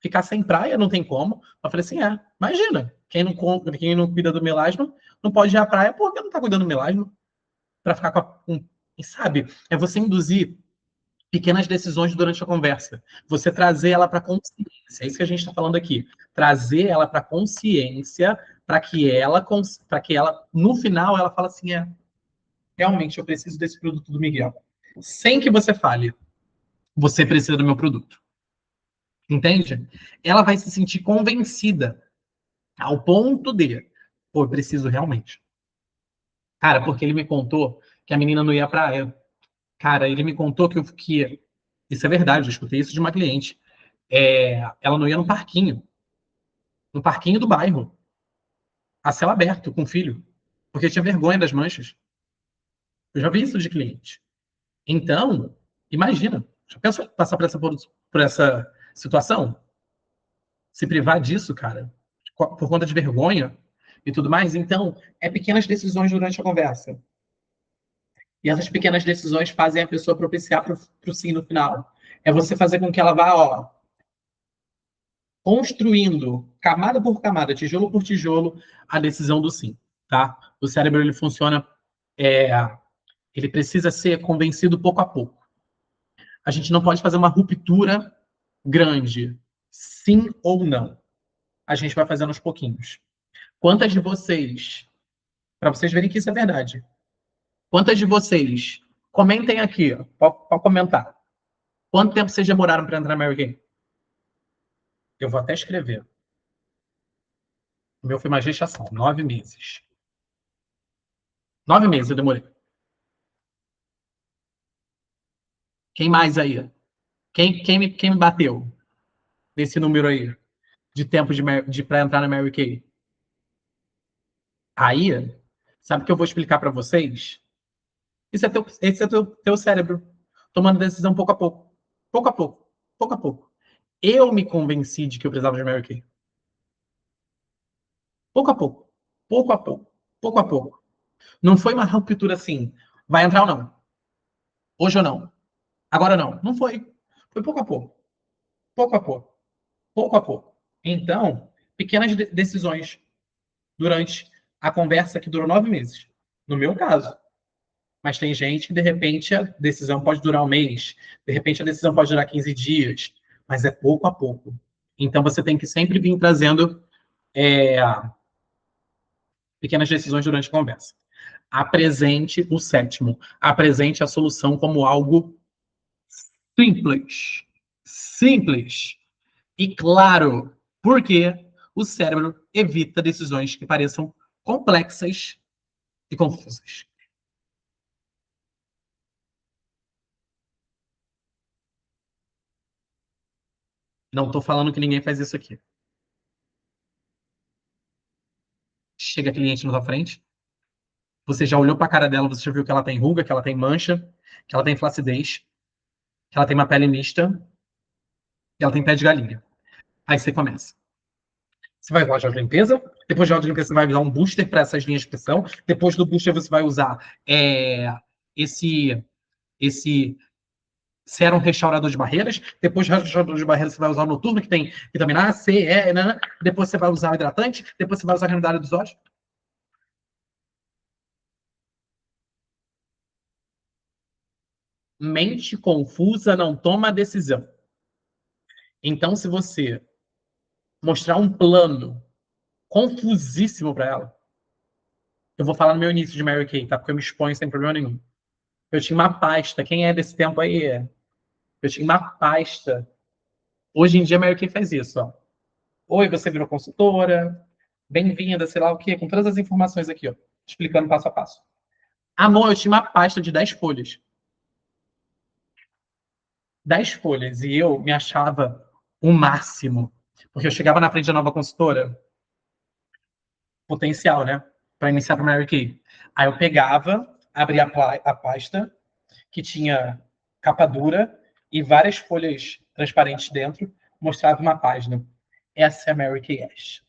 ficar sem praia não tem como. Eu falei assim: imagina, quem não cuida do melasma não pode ir à praia porque não está cuidando do melasma. Para ficar sabe, é você induzir pequenas decisões durante a conversa. Você trazer ela para consciência. É isso que a gente está falando aqui. Trazer ela para consciência para que ela, no final, ela fala assim: realmente eu preciso desse produto do Miguel. Sem que você fale, você precisa do meu produto. Entende? Ela vai se sentir convencida ao ponto de, pô, eu preciso realmente. Cara, porque ele me contou que a menina não ia à praia. Cara, ele me contou que isso é verdade, eu escutei isso de uma cliente. Ela não ia no parquinho do bairro, a céu aberto, com o filho, porque tinha vergonha das manchas. Eu já vi isso de cliente. Então, imagina, já pensou em passar por essa situação? se privar disso, cara, por conta de vergonha e tudo mais. Então, é pequenas decisões durante a conversa. E essas pequenas decisões fazem a pessoa propiciar para o sim no final. É você fazer com que ela vá, ó, construindo, camada por camada, tijolo por tijolo, a decisão do sim, tá? O cérebro, ele funciona, é, ele precisa ser convencido pouco a pouco. A gente não pode fazer uma ruptura grande, sim ou não. A gente vai fazendo aos pouquinhos. Quantas de vocês, para vocês verem que isso é verdade, quantas de vocês, comentem aqui, pode comentar. Quanto tempo vocês demoraram para entrar na Mary Kay? Eu vou até escrever. O meu foi uma gestação, 9 meses. 9 meses eu demorei. Quem mais aí? Quem me bateu nesse número aí de tempo para entrar na Mary Kay? Aí, sabe o que eu vou explicar para vocês? Esse é teu cérebro tomando decisão pouco a pouco. Pouco a pouco. Pouco a pouco. Eu me convenci de que eu precisava de Mary Kay. Pouco a pouco. Pouco a pouco. Pouco a pouco. Não foi uma ruptura assim. Vai entrar ou não? Hoje ou não? Agora não. Não foi. Foi pouco a pouco. Pouco a pouco. Pouco a pouco. Então, pequenas decisões durante a conversa que durou 9 meses. No meu caso. Mas tem gente que, de repente, a decisão pode durar um mês. De repente, a decisão pode durar 15 dias. Mas é pouco a pouco. Então, você tem que sempre vir trazendo pequenas decisões durante a conversa. Apresente o sétimo. Apresente a solução como algo simples. Simples. E claro, porque o cérebro evita decisões que pareçam complexas e confusas. Não estou falando que ninguém faz isso aqui. Chega cliente na sua frente, você já olhou para a cara dela, você já viu que ela tem ruga, que ela tem mancha, que ela tem flacidez, que ela tem uma pele mista, que ela tem pé de galinha. Aí você começa. Você vai usar gel de limpeza, depois do gel de limpeza você vai usar um booster para essas linhas de expressão, depois do booster você vai usar esse, esse sérum restaurador de barreiras, depois do restaurador de barreiras você vai usar o noturno, que tem vitamina A, C, E, né? Depois você vai usar o hidratante, depois você vai usar a remedada dos olhos. Mente confusa não toma decisão. Então, se você mostrar um plano confusíssimo para ela, eu vou falar no meu início de Mary Kay, tá? Porque eu me exponho sem problema nenhum. Eu tinha uma pasta, quem é desse tempo aí? Eu tinha uma pasta. Hoje em dia, a Mary Kay faz isso, ó. Oi, você virou consultora, bem-vinda, sei lá o quê, com todas as informações aqui, ó, explicando passo a passo. Amor, eu tinha uma pasta de 10 folhas. 10 folhas. E eu me achava o máximo. Porque eu chegava na frente da nova consultora, potencial, né? Para iniciar para Mary Kay. Aí eu pegava, abria a pasta, que tinha capa dura e várias folhas transparentes dentro, mostrava uma página. Essa é a Mary Kay Ash.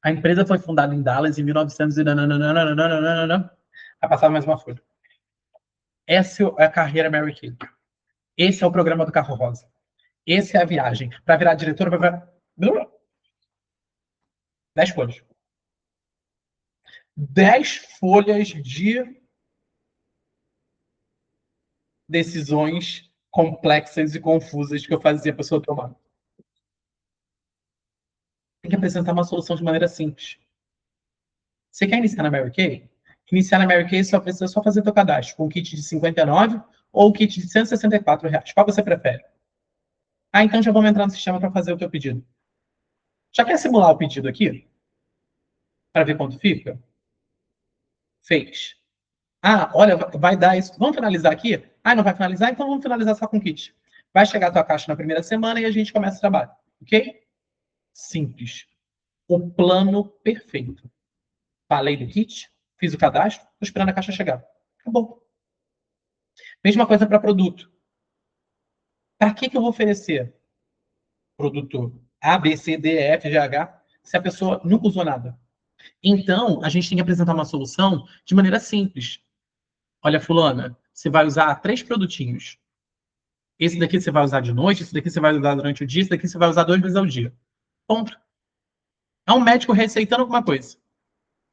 A empresa foi fundada em Dallas em 1900 e nananana. Aí passava mais uma folha. Essa é a carreira Mary Kay. Esse é o programa do carro rosa. Essa é a viagem. Para virar diretora, vai virar 10 folhas. 10 folhas de decisões complexas e confusas que eu fazia a pessoa tomar. Tem que apresentar uma solução de maneira simples. Você quer iniciar na Mary Kay? Iniciar na Mary Kay, só precisa só fazer teu cadastro com um kit de 59 ou o kit de R$ 164. Qual você prefere? Ah, então já vamos entrar no sistema para fazer o teu pedido. Já quer simular o pedido aqui? Para ver quanto fica? Fez. Ah, olha, vai dar isso. Vamos finalizar aqui? Ah, não vai finalizar? Então vamos finalizar só com o kit. Vai chegar a tua caixa na primeira semana e a gente começa o trabalho. Ok? Simples. O plano perfeito. Falei do kit, fiz o cadastro, estou esperando a caixa chegar. Acabou. Mesma coisa para produto. Para que eu vou oferecer produto A, B, C, D, E, F, G, H, se a pessoa nunca usou nada. Então, a gente tem que apresentar uma solução de maneira simples. Olha, fulana, você vai usar 3 produtinhos. Esse daqui você vai usar de noite, esse daqui você vai usar durante o dia, esse daqui você vai usar 2 vezes ao dia. Ponto. É um médico receitando alguma coisa.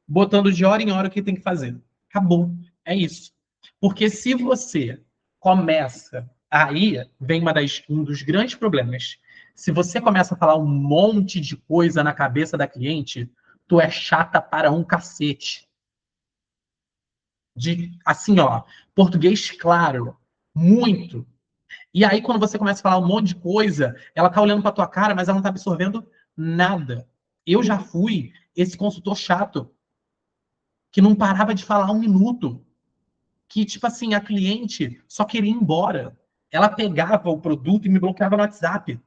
Botando de hora em hora o que tem que fazer. Acabou. É isso. Porque se você começa... Aí vem um dos grandes problemas. Se você começa a falar um monte de coisa na cabeça da cliente, tu é chata para um cacete. Assim, ó, português claro, muito. E aí, quando você começa a falar um monte de coisa, ela tá olhando pra tua cara, mas ela não tá absorvendo nada. Eu já fui esse consultor chato, que não parava de falar um minuto. Que, tipo assim, a cliente só queria ir embora. Ela pegava o produto e me bloqueava no WhatsApp.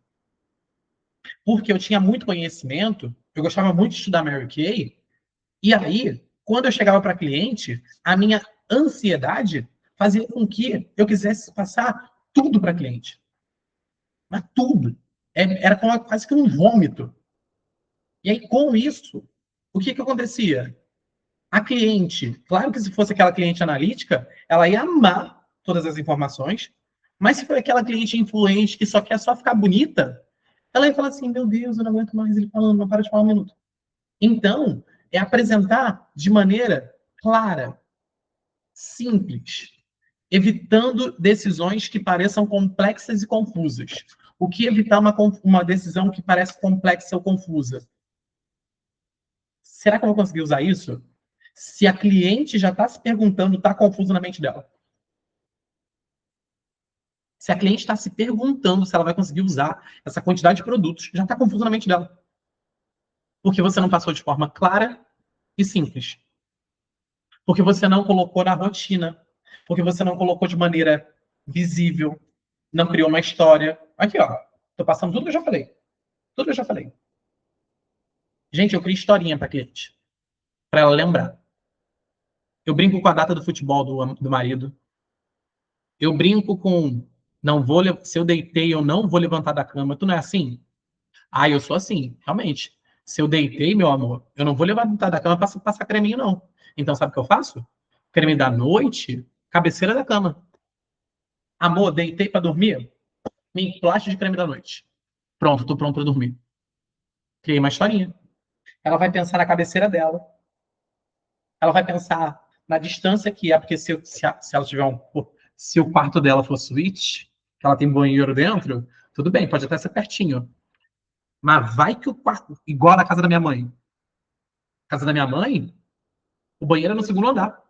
Porque eu tinha muito conhecimento, eu gostava muito de estudar Mary Kay, e aí, quando eu chegava para cliente, a minha ansiedade fazia com que eu quisesse passar tudo para cliente. Mas tudo. Era quase que um vômito. E aí, com isso, o que acontecia? A cliente, claro que se fosse aquela cliente analítica, ela ia amar todas as informações, mas se for aquela cliente influente que só quer só ficar bonita, ela ia falar assim, meu Deus, eu não aguento mais ele falando, não para de falar um minuto. Então, é apresentar de maneira clara, simples, evitando decisões que pareçam complexas e confusas. O que evitar uma decisão que parece complexa ou confusa? Será que eu vou conseguir usar isso? Se a cliente já está se perguntando, está confuso na mente dela. Se a cliente está se perguntando se ela vai conseguir usar essa quantidade de produtos, já está confuso na mente dela. Porque você não passou de forma clara e simples. Porque você não colocou na rotina. Porque você não colocou de maneira visível. Não criou uma história. Aqui, ó. Tô passando tudo que eu já falei. Tudo que eu já falei. Gente, eu criei historinha para cliente. Para ela lembrar. Eu brinco com a data do futebol do marido. Eu brinco com não vou se eu deitei, eu não vou levantar da cama. Tu não é assim? Ah, eu sou assim, realmente. Se eu deitei, meu amor, eu não vou levantar da cama para passar creminho, não. Então, sabe o que eu faço? Creme da noite, cabeceira da cama. Amor, deitei para dormir? Me emplaste de creme da noite. Pronto, tô pronto para dormir. Criei uma historinha. Ela vai pensar na cabeceira dela. Ela vai pensar na distância que é, porque se ela tiver se o quarto dela for suíte, que ela tem banheiro dentro, tudo bem, pode até ser pertinho. Mas vai que o quarto, igual na casa da minha mãe. Casa da minha mãe, o banheiro é no segundo andar.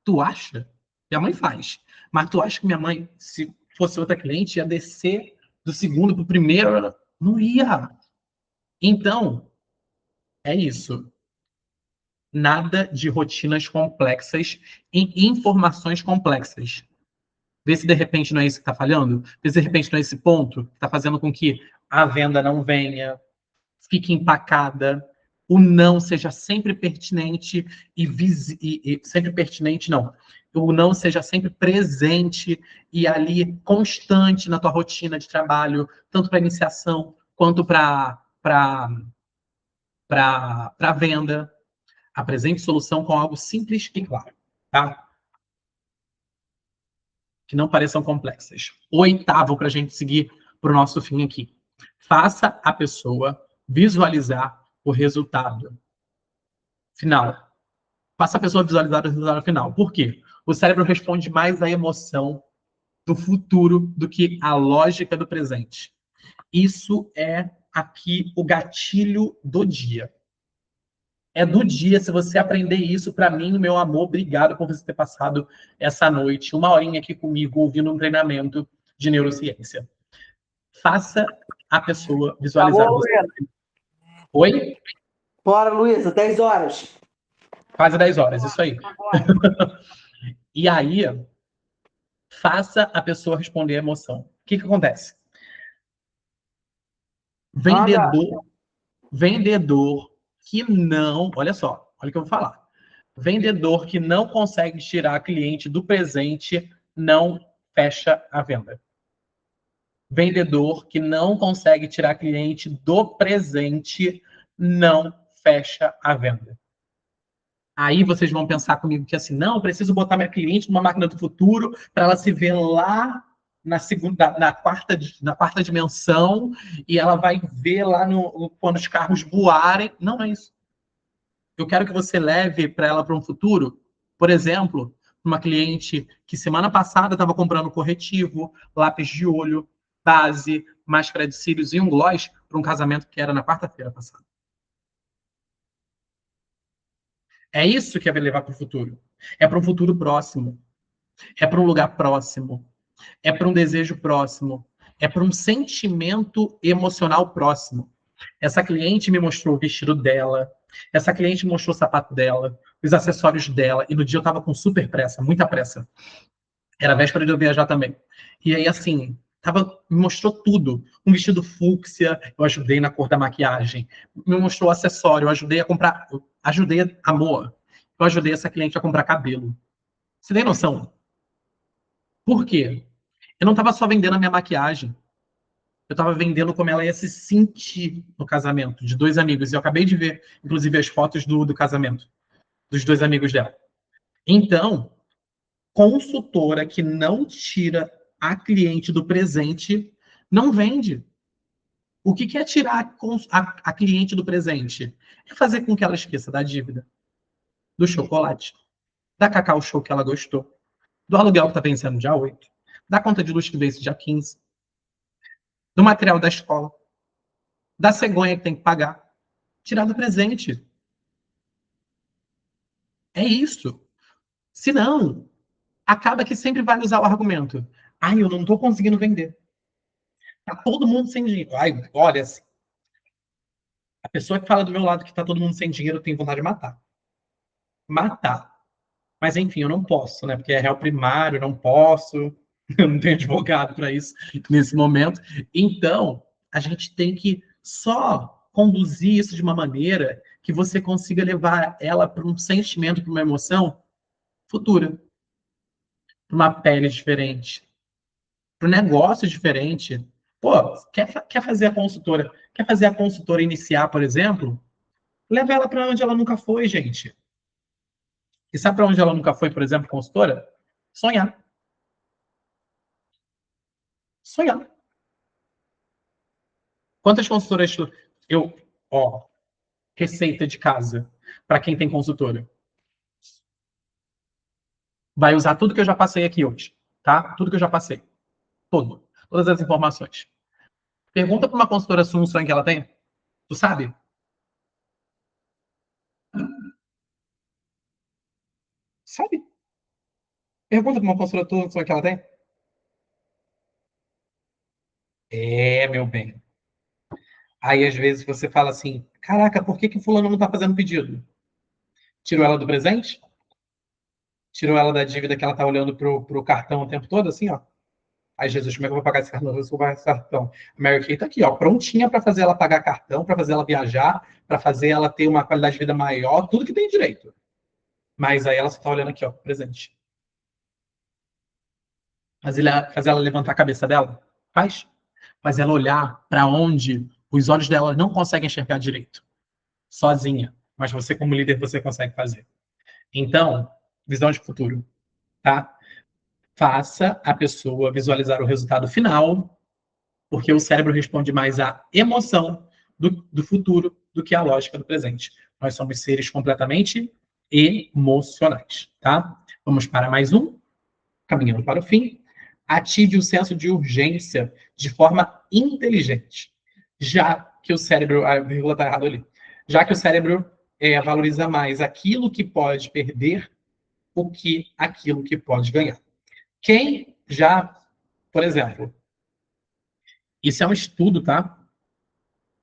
Tu acha? Minha mãe faz. Mas tu acha que minha mãe, se fosse outra cliente, ia descer do segundo pro primeiro? Não ia. Então, é isso. Nada de rotinas complexas em informações complexas. Vê se de repente não é isso que está falhando. Vê se de repente não é esse ponto que está fazendo com que a venda não venha, fique empacada, o não seja sempre pertinente e sempre pertinente, não. O não seja sempre presente e ali constante na tua rotina de trabalho, tanto para iniciação quanto para venda. Apresente solução com algo simples e claro, tá? Que não pareçam complexas. Oitavo, para a gente seguir para o nosso fim aqui. Faça a pessoa visualizar o resultado final. Faça a pessoa visualizar o resultado final. Por quê? O cérebro responde mais à emoção do futuro do que à lógica do presente. Isso é aqui o gatilho do dia. É do dia, se você aprender isso, para mim, meu amor, obrigado por você ter passado essa noite, uma horinha aqui comigo, ouvindo um treinamento de neurociência. Faça a pessoa visualizar. Tá bom, Oi? bora, Luísa, 10 horas. Quase 10 horas, isso aí. E aí, faça a pessoa responder a emoção. O que acontece? Vendedor que não... Olha só, olha o que eu vou falar. Vendedor que não consegue tirar cliente do presente não fecha a venda. Vendedor que não consegue tirar cliente do presente não fecha a venda. Aí vocês vão pensar comigo que assim, não, preciso botar minha cliente numa máquina do futuro para ela se ver lá na segunda, na quarta dimensão e ela vai ver lá quando os carros voarem. Não, não é isso. Eu quero que você leve para ela para um futuro, por exemplo, uma cliente que semana passada estava comprando corretivo, lápis de olho, base, máscara de cílios e um gloss para um casamento que era na quarta-feira passada. É isso que é levar para o futuro. É para um futuro próximo. É para um lugar próximo. É para um desejo próximo. É para um sentimento emocional próximo. Essa cliente me mostrou o vestido dela. Essa cliente mostrou o sapato dela, os acessórios dela. E no dia eu tava com super pressa, muita pressa. Era véspera de eu viajar também. E aí, assim, me mostrou tudo. Um vestido fúcsia, eu ajudei na cor da maquiagem. Me mostrou o acessório, eu ajudei a comprar. Ajudei, amor. Eu ajudei essa cliente a comprar cabelo. Você tem noção? Por quê? Eu não estava só vendendo a minha maquiagem. Eu estava vendendo como ela ia se sentir no casamento de dois amigos. E eu acabei de ver, inclusive, as fotos do casamento dos dois amigos dela. Então, consultora que não tira a cliente do presente não vende. O que é tirar a cliente do presente? É fazer com que ela esqueça da dívida, do chocolate, da Cacau Show que ela gostou, do aluguel que está vencendo dia 8, da conta de luz que vence dia 15, do material da escola, da cegonha que tem que pagar. Tirar do presente. É isso. Se não, acaba que sempre vai usar o argumento. Ai, eu não estou conseguindo vender. Tá todo mundo sem dinheiro. Ai, olha, assim, a pessoa que fala do meu lado que tá todo mundo sem dinheiro, eu tenho vontade de matar. Matar. Mas enfim, eu não posso, né? Porque é réu primário, eu não posso. Eu não tenho advogado para isso nesse momento. Então, a gente tem que só conduzir isso de uma maneira que você consiga levar ela para um sentimento, para uma emoção futura, para uma pele diferente, para um negócio diferente. Pô, quer fazer a consultora? Quer fazer a consultora iniciar, por exemplo? Leva ela para onde ela nunca foi, gente. E sabe para onde ela nunca foi, por exemplo, consultora? Sonhar. Sonhar. Quantas consultoras eu, ó, receita de casa para quem tem consultora? Vai usar tudo que eu já passei aqui hoje, tá? Tudo que eu já passei. Tudo. Todas as informações. Pergunta para uma consultora se um sonho que ela tem. Tu sabe? Sabe? Pergunta para uma consultora um sonho que ela tem. É, meu bem. Aí, às vezes, você fala assim, caraca, por que fulano não tá fazendo pedido? Tirou ela do presente? Tirou ela da dívida que ela tá olhando pro cartão o tempo todo, assim, ó. Ai, Jesus, como é que eu vou pagar esse cartão? Eu vou pagar esse cartão. A Mary Kay tá aqui, ó, prontinha para fazer ela pagar cartão, para fazer ela viajar, para fazer ela ter uma qualidade de vida maior, tudo que tem direito. Mas aí ela só tá olhando aqui, ó, presente. Fazer ela levantar a cabeça dela? Faz. Faz ela olhar para onde os olhos dela não conseguem enxergar direito. Sozinha. Mas você, como líder, você consegue fazer. Então, visão de futuro, tá? Faça a pessoa visualizar o resultado final, porque o cérebro responde mais à emoção do futuro do que à lógica do presente. Nós somos seres completamente emocionais, tá? Vamos para mais um, caminhando para o fim. Ative o senso de urgência de forma inteligente, já que o cérebro, a vírgula está errado ali, já que o cérebro valoriza mais aquilo que pode perder do que aquilo que pode ganhar. Quem já, por exemplo, isso é um estudo, tá?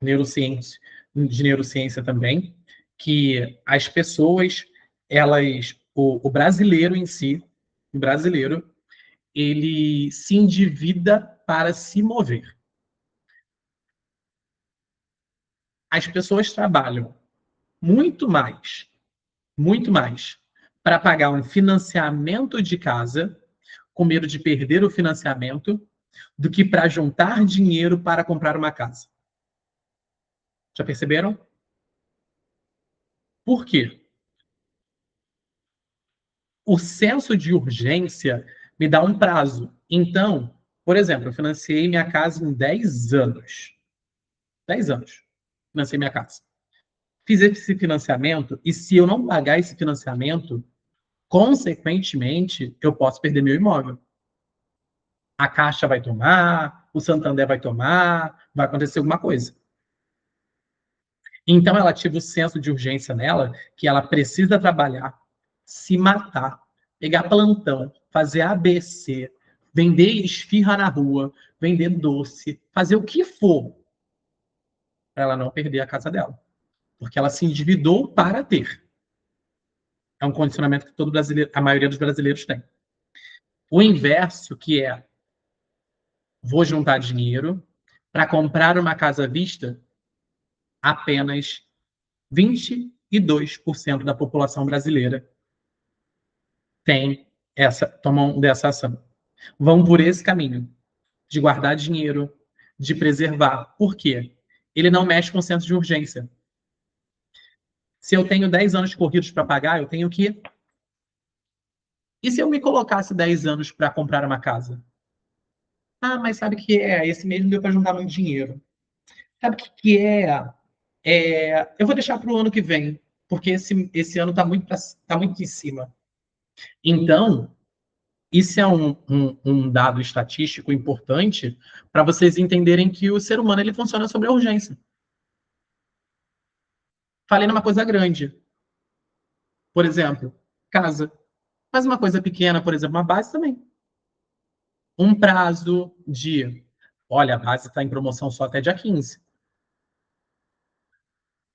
Neurociência, de neurociência também, que as pessoas, o brasileiro em si, o brasileiro, ele se endivida para se mover. As pessoas trabalham muito mais, para pagar um financiamento de casa, com medo de perder o financiamento, do que para juntar dinheiro para comprar uma casa. Já perceberam? Por quê? O senso de urgência me dá um prazo. Então, por exemplo, eu financiei minha casa em 10 anos. 10 anos. Financiei minha casa. Fiz esse financiamento e se eu não pagar esse financiamento, consequentemente, eu posso perder meu imóvel. A Caixa vai tomar, o Santander vai tomar, vai acontecer alguma coisa. Então, ela ativa o senso de urgência nela, que ela precisa trabalhar, se matar, pegar plantão, fazer ABC, vender esfirra na rua, vender doce, fazer o que for, para ela não perder a casa dela. Porque ela se endividou para ter. É um condicionamento que todo brasileiro, a maioria dos brasileiros tem. O inverso, que é vou juntar dinheiro para comprar uma casa à vista, apenas 22% da população brasileira tomam dessa ação. Vão por esse caminho de guardar dinheiro, de preservar. Por quê? Ele não mexe com o senso de urgência. Se eu tenho 10 anos corridos para pagar, eu tenho que. E se eu me colocasse 10 anos para comprar uma casa? Ah, mas sabe o que é? Esse mês não deu para juntar muito dinheiro. Sabe o que é? Eu vou deixar para o ano que vem, porque esse ano está muito em cima. Então, isso é um dado estatístico importante para vocês entenderem que o ser humano ele funciona sobre a urgência. Falei numa coisa grande. Por exemplo, casa. Mas uma coisa pequena, por exemplo, uma base também. Um prazo de, olha, a base está em promoção só até dia 15.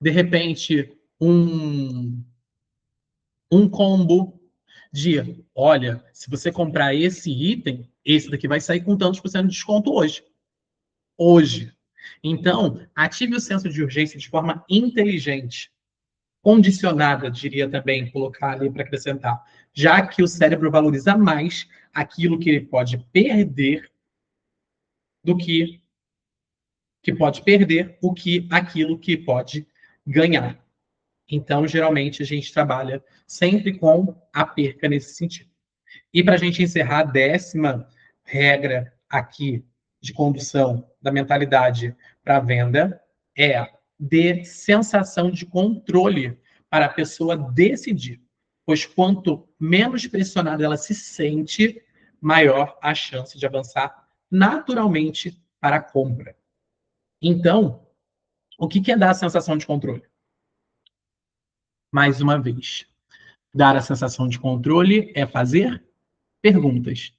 De repente, um combo de, olha, se você comprar esse item, esse daqui vai sair com tantos por cento de desconto hoje. Hoje. Então, ative o senso de urgência de forma inteligente, condicionada, diria também, colocar ali para acrescentar, já que o cérebro valoriza mais aquilo que ele pode perder do que pode perder o que aquilo que pode ganhar. Então, geralmente, a gente trabalha sempre com a perca nesse sentido. E para a gente encerrar, a 10ª regra aqui de condução da mentalidade para a venda é de sensação de controle para a pessoa decidir. Pois quanto menos pressionada ela se sente, maior a chance de avançar naturalmente para a compra. Então, o que é dar a sensação de controle? Mais uma vez, dar a sensação de controle é fazer perguntas.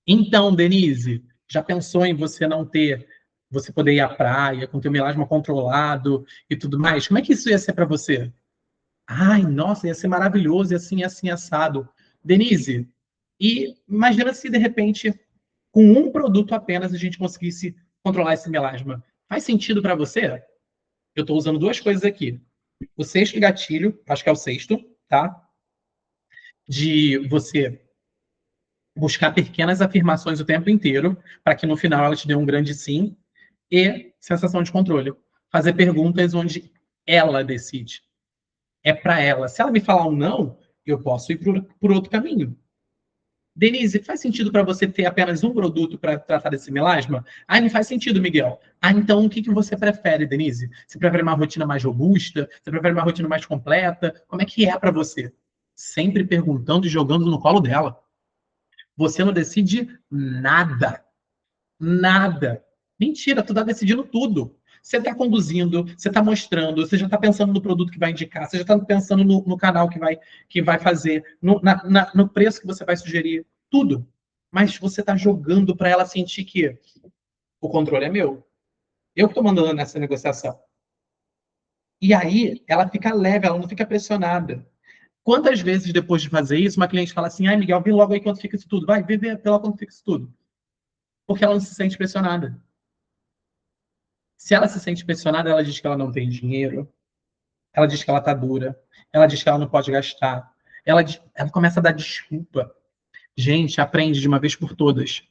Então, Denise, já pensou em você poder ir à praia com teu melasma controlado e tudo mais? Como é que isso ia ser para você? Ai, nossa, ia ser maravilhoso, e assim, assado. Denise, e imagina se de repente, com um produto apenas, a gente conseguisse controlar esse melasma. Faz sentido para você? Eu estou usando duas coisas aqui. O sexto gatilho, acho que é o sexto, tá? De você buscar pequenas afirmações o tempo inteiro, para que no final ela te dê um grande sim, e sensação de controle. Fazer perguntas onde ela decide. É para ela. Se ela me falar um não, eu posso ir por outro caminho. Denise, faz sentido para você ter apenas um produto para tratar desse melasma? Ah, não faz sentido, Miguel. Ah, então o que você prefere, Denise? Você prefere uma rotina mais robusta? Você prefere uma rotina mais completa? Como é que é para você? Sempre perguntando e jogando no colo dela. Você não decide nada. Nada. Mentira, tu tá decidindo tudo. Você está conduzindo, você está mostrando, você já está pensando no produto que vai indicar, você já está pensando no canal que vai fazer, no preço que você vai sugerir, tudo. Mas você está jogando para ela sentir que o controle é meu. Eu que estou mandando nessa negociação. E aí ela fica leve, ela não fica pressionada. Quantas vezes depois de fazer isso, uma cliente fala assim, ai, Miguel, vê logo aí quanto fica isso tudo. Vai, vê logo quanto fica isso tudo. Porque ela não se sente pressionada. Se ela se sente pressionada, ela diz que ela não tem dinheiro, ela diz que ela tá dura, ela diz que ela não pode gastar, ela começa a dar desculpa. Gente, aprende de uma vez por todas.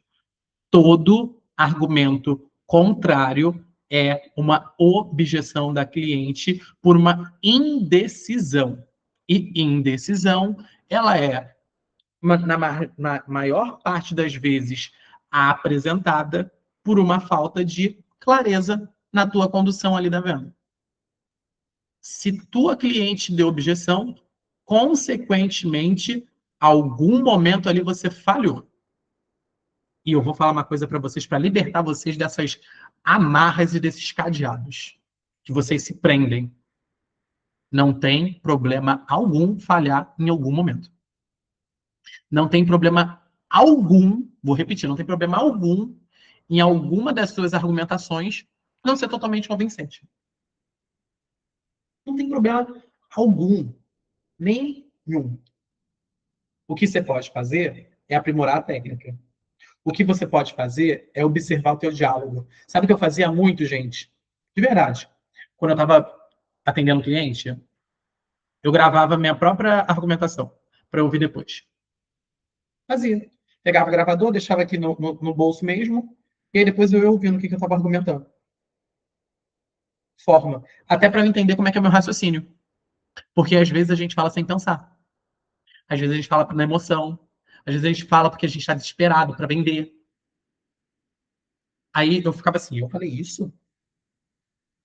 todo argumento contrário é uma objeção da cliente por uma indecisão. E indecisão, ela é, na maior parte das vezes, apresentada por uma falta de clareza na tua condução ali da venda. Se tua cliente deu objeção, consequentemente, algum momento ali você falhou. E eu vou falar uma coisa para vocês, para libertar vocês dessas amarras e desses cadeados que vocês se prendem. Não tem problema algum falhar em algum momento. Não tem problema algum, vou repetir, não tem problema algum em alguma das suas argumentações não ser totalmente convincente. Não tem problema algum. Nenhum. O que você pode fazer é aprimorar a técnica. O que você pode fazer é observar o teu diálogo. Sabe o que eu fazia muito, gente? De verdade. Quando eu estava atendendo cliente, eu gravava minha própria argumentação para ouvir depois. Fazia. Pegava o gravador, deixava aqui no bolso mesmo, e aí depois eu ia ouvindo o que eu estava argumentando. Forma. Até para eu entender como é que é o meu raciocínio. Porque às vezes a gente fala sem pensar. Às vezes a gente fala na emoção. Às vezes a gente fala porque a gente está desesperado para vender. Aí eu ficava assim, eu falei isso?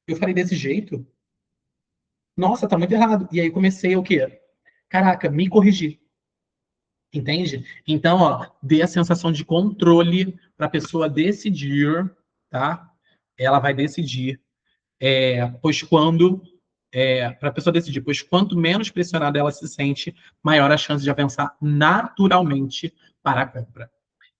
Eu falei desse jeito? Nossa, tá muito errado. E aí comecei o quê? Caraca, me corrigir. Entende? Então, ó, dê a sensação de controle para a pessoa decidir, tá? Ela vai decidir, para a pessoa decidir, pois quanto menos pressionada ela se sente, maior a chance de avançar naturalmente para a compra.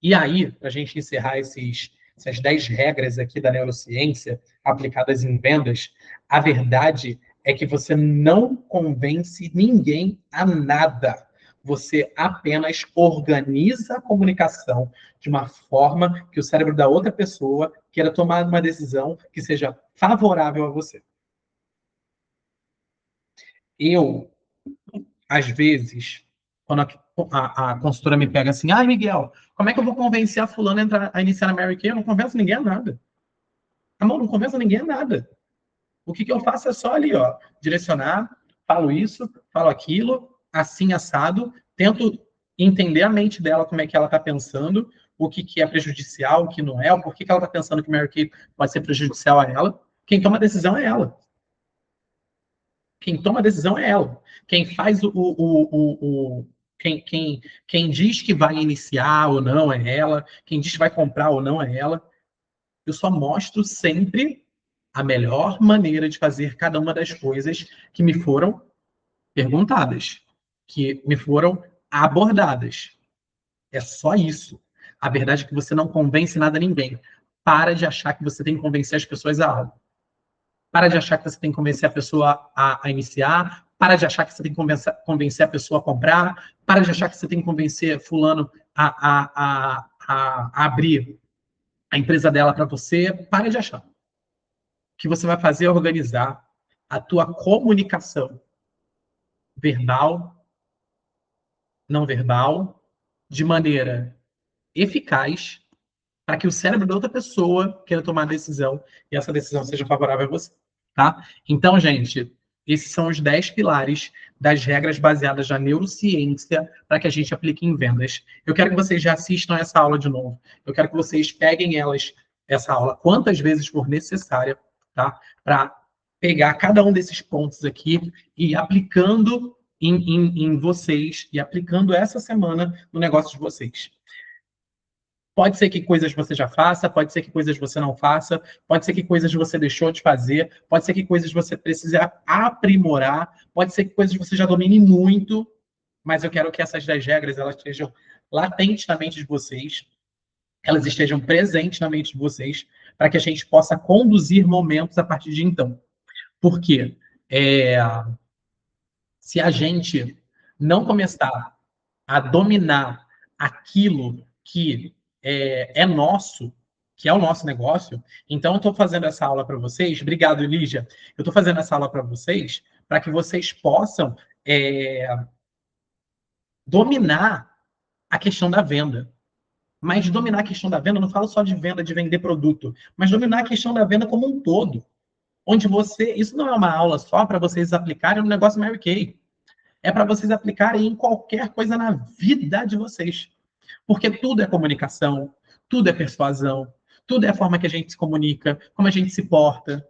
E aí, para a gente encerrar essas 10 regras aqui da neurociência aplicadas em vendas, a verdade é que você não convence ninguém a nada. Você apenas organiza a comunicação de uma forma que o cérebro da outra pessoa queira tomar uma decisão que seja favorável a você. Eu, às vezes, quando a consultora me pega assim, ai, Miguel, como é que eu vou convencer a fulana a iniciar na Mary Kay? Eu não convenço ninguém a nada. Amor, não convenço ninguém a nada. O que eu faço é só ali, ó, direcionar, falo isso, falo aquilo, assim, assado, tento entender a mente dela, como é que ela está pensando, o que é prejudicial, o que não é, o porquê que ela está pensando que Mary Kay pode ser prejudicial a ela. Quem toma a decisão é ela. Quem toma a decisão é ela. Quem faz quem diz que vai iniciar ou não é ela. Quem diz que vai comprar ou não é ela. Eu só mostro sempre a melhor maneira de fazer cada uma das coisas que me foram perguntadas, que me foram abordadas. É só isso. A verdade é que você não convence nada a ninguém. Para de achar que você tem que convencer as pessoas a algo. Para de achar que você tem que convencer a pessoa a iniciar. Para de achar que você tem que convencer a pessoa a comprar. Para de achar que você tem que convencer fulano a abrir a empresa dela para você. Para de achar. O que você vai fazer é organizar a tua comunicação verbal, não verbal, de maneira eficaz, para que o cérebro da outra pessoa queira tomar a decisão e essa decisão seja favorável a você. Tá? Então, gente, esses são os 10 pilares das regras baseadas na neurociência para que a gente aplique em vendas. Eu quero que vocês já assistam essa aula de novo. Eu quero que vocês peguem essa aula quantas vezes for necessária, tá? Para pegar cada um desses pontos aqui e aplicando em vocês e aplicando essa semana no negócio de vocês. Pode ser que coisas você já faça, pode ser que coisas você não faça, pode ser que coisas você deixou de fazer, pode ser que coisas você precise aprimorar, pode ser que coisas você já domine muito, mas eu quero que essas 10 regras elas estejam latentes na mente de vocês, elas estejam presentes na mente de vocês, para que a gente possa conduzir momentos a partir de então. Por quê? Se a gente não começar a dominar aquilo que é nosso, que é o nosso negócio, então eu estou fazendo essa aula para vocês. Obrigado, Lígia. Eu estou fazendo essa aula para vocês para que vocês possam dominar a questão da venda. Mas dominar a questão da venda, eu não falo só de venda, de vender produto, mas dominar a questão da venda como um todo. Onde você. Isso não é uma aula só para vocês aplicarem no negócio Mary Kay. É para vocês aplicarem em qualquer coisa na vida de vocês. Porque tudo é comunicação, tudo é persuasão, tudo é a forma que a gente se comunica, como a gente se porta.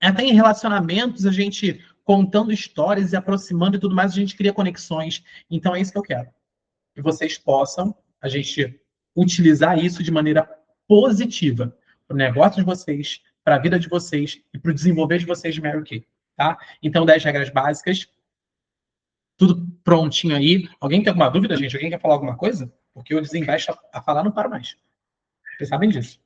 Até em relacionamentos, a gente contando histórias e aproximando e tudo mais, a gente cria conexões. Então é isso que eu quero. Que vocês possam, a gente, utilizar isso de maneira positiva para o negócio de vocês, para a vida de vocês e para o desenvolver de vocês de Mary Kay, tá? Então, 10 regras básicas, tudo prontinho aí. Alguém tem alguma dúvida, gente? Alguém quer falar alguma coisa? Porque eu desembaixo a falar, não paro mais. Vocês sabem disso.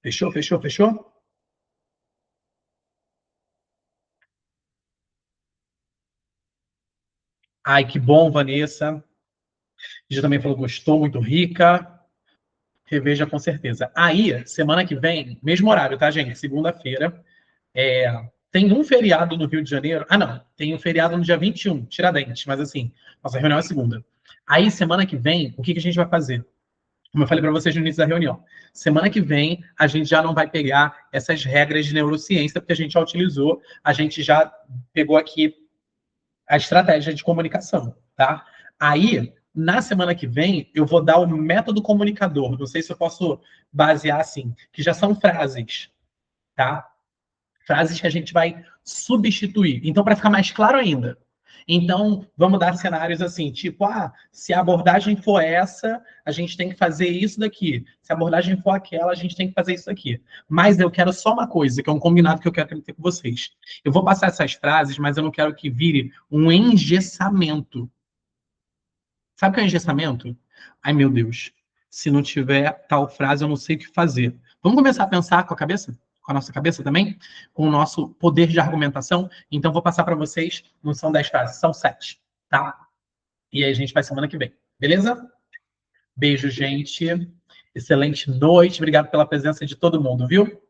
Fechou, fechou, fechou? Ai, que bom, Vanessa. Já também falou, gostou, muito rica. Reveja com certeza. Aí, semana que vem, mesmo horário, tá, gente? Segunda-feira. Tem um feriado no Rio de Janeiro. Ah, não. Tem um feriado no dia 21, Tiradentes. Mas assim, nossa reunião é segunda. Aí, semana que vem, o que a gente vai fazer? Como eu falei para vocês no início da reunião. Semana que vem, a gente já não vai pegar essas regras de neurociência, porque a gente já utilizou, a gente já pegou aqui a estratégia de comunicação, tá? Aí, na semana que vem, eu vou dar o método comunicador. Não sei se eu posso basear assim, que já são frases, tá? Frases que a gente vai substituir. Então, para ficar mais claro ainda. Então, vamos dar cenários assim, tipo, se a abordagem for essa, a gente tem que fazer isso daqui. Se a abordagem for aquela, a gente tem que fazer isso aqui. Mas eu quero só uma coisa, que é um combinado que eu quero ter com vocês. Eu vou passar essas frases, mas eu não quero que vire um engessamento. Sabe o que é um engessamento? Ai, meu Deus. Se não tiver tal frase, eu não sei o que fazer. Vamos começar a pensar com a cabeça? Com a nossa cabeça também? Com o nosso poder de argumentação? Então, vou passar para vocês, não são 10 frases, são 7, tá? E aí a gente vai semana que vem, beleza? Beijo, gente. Excelente noite. Obrigado pela presença de todo mundo, viu?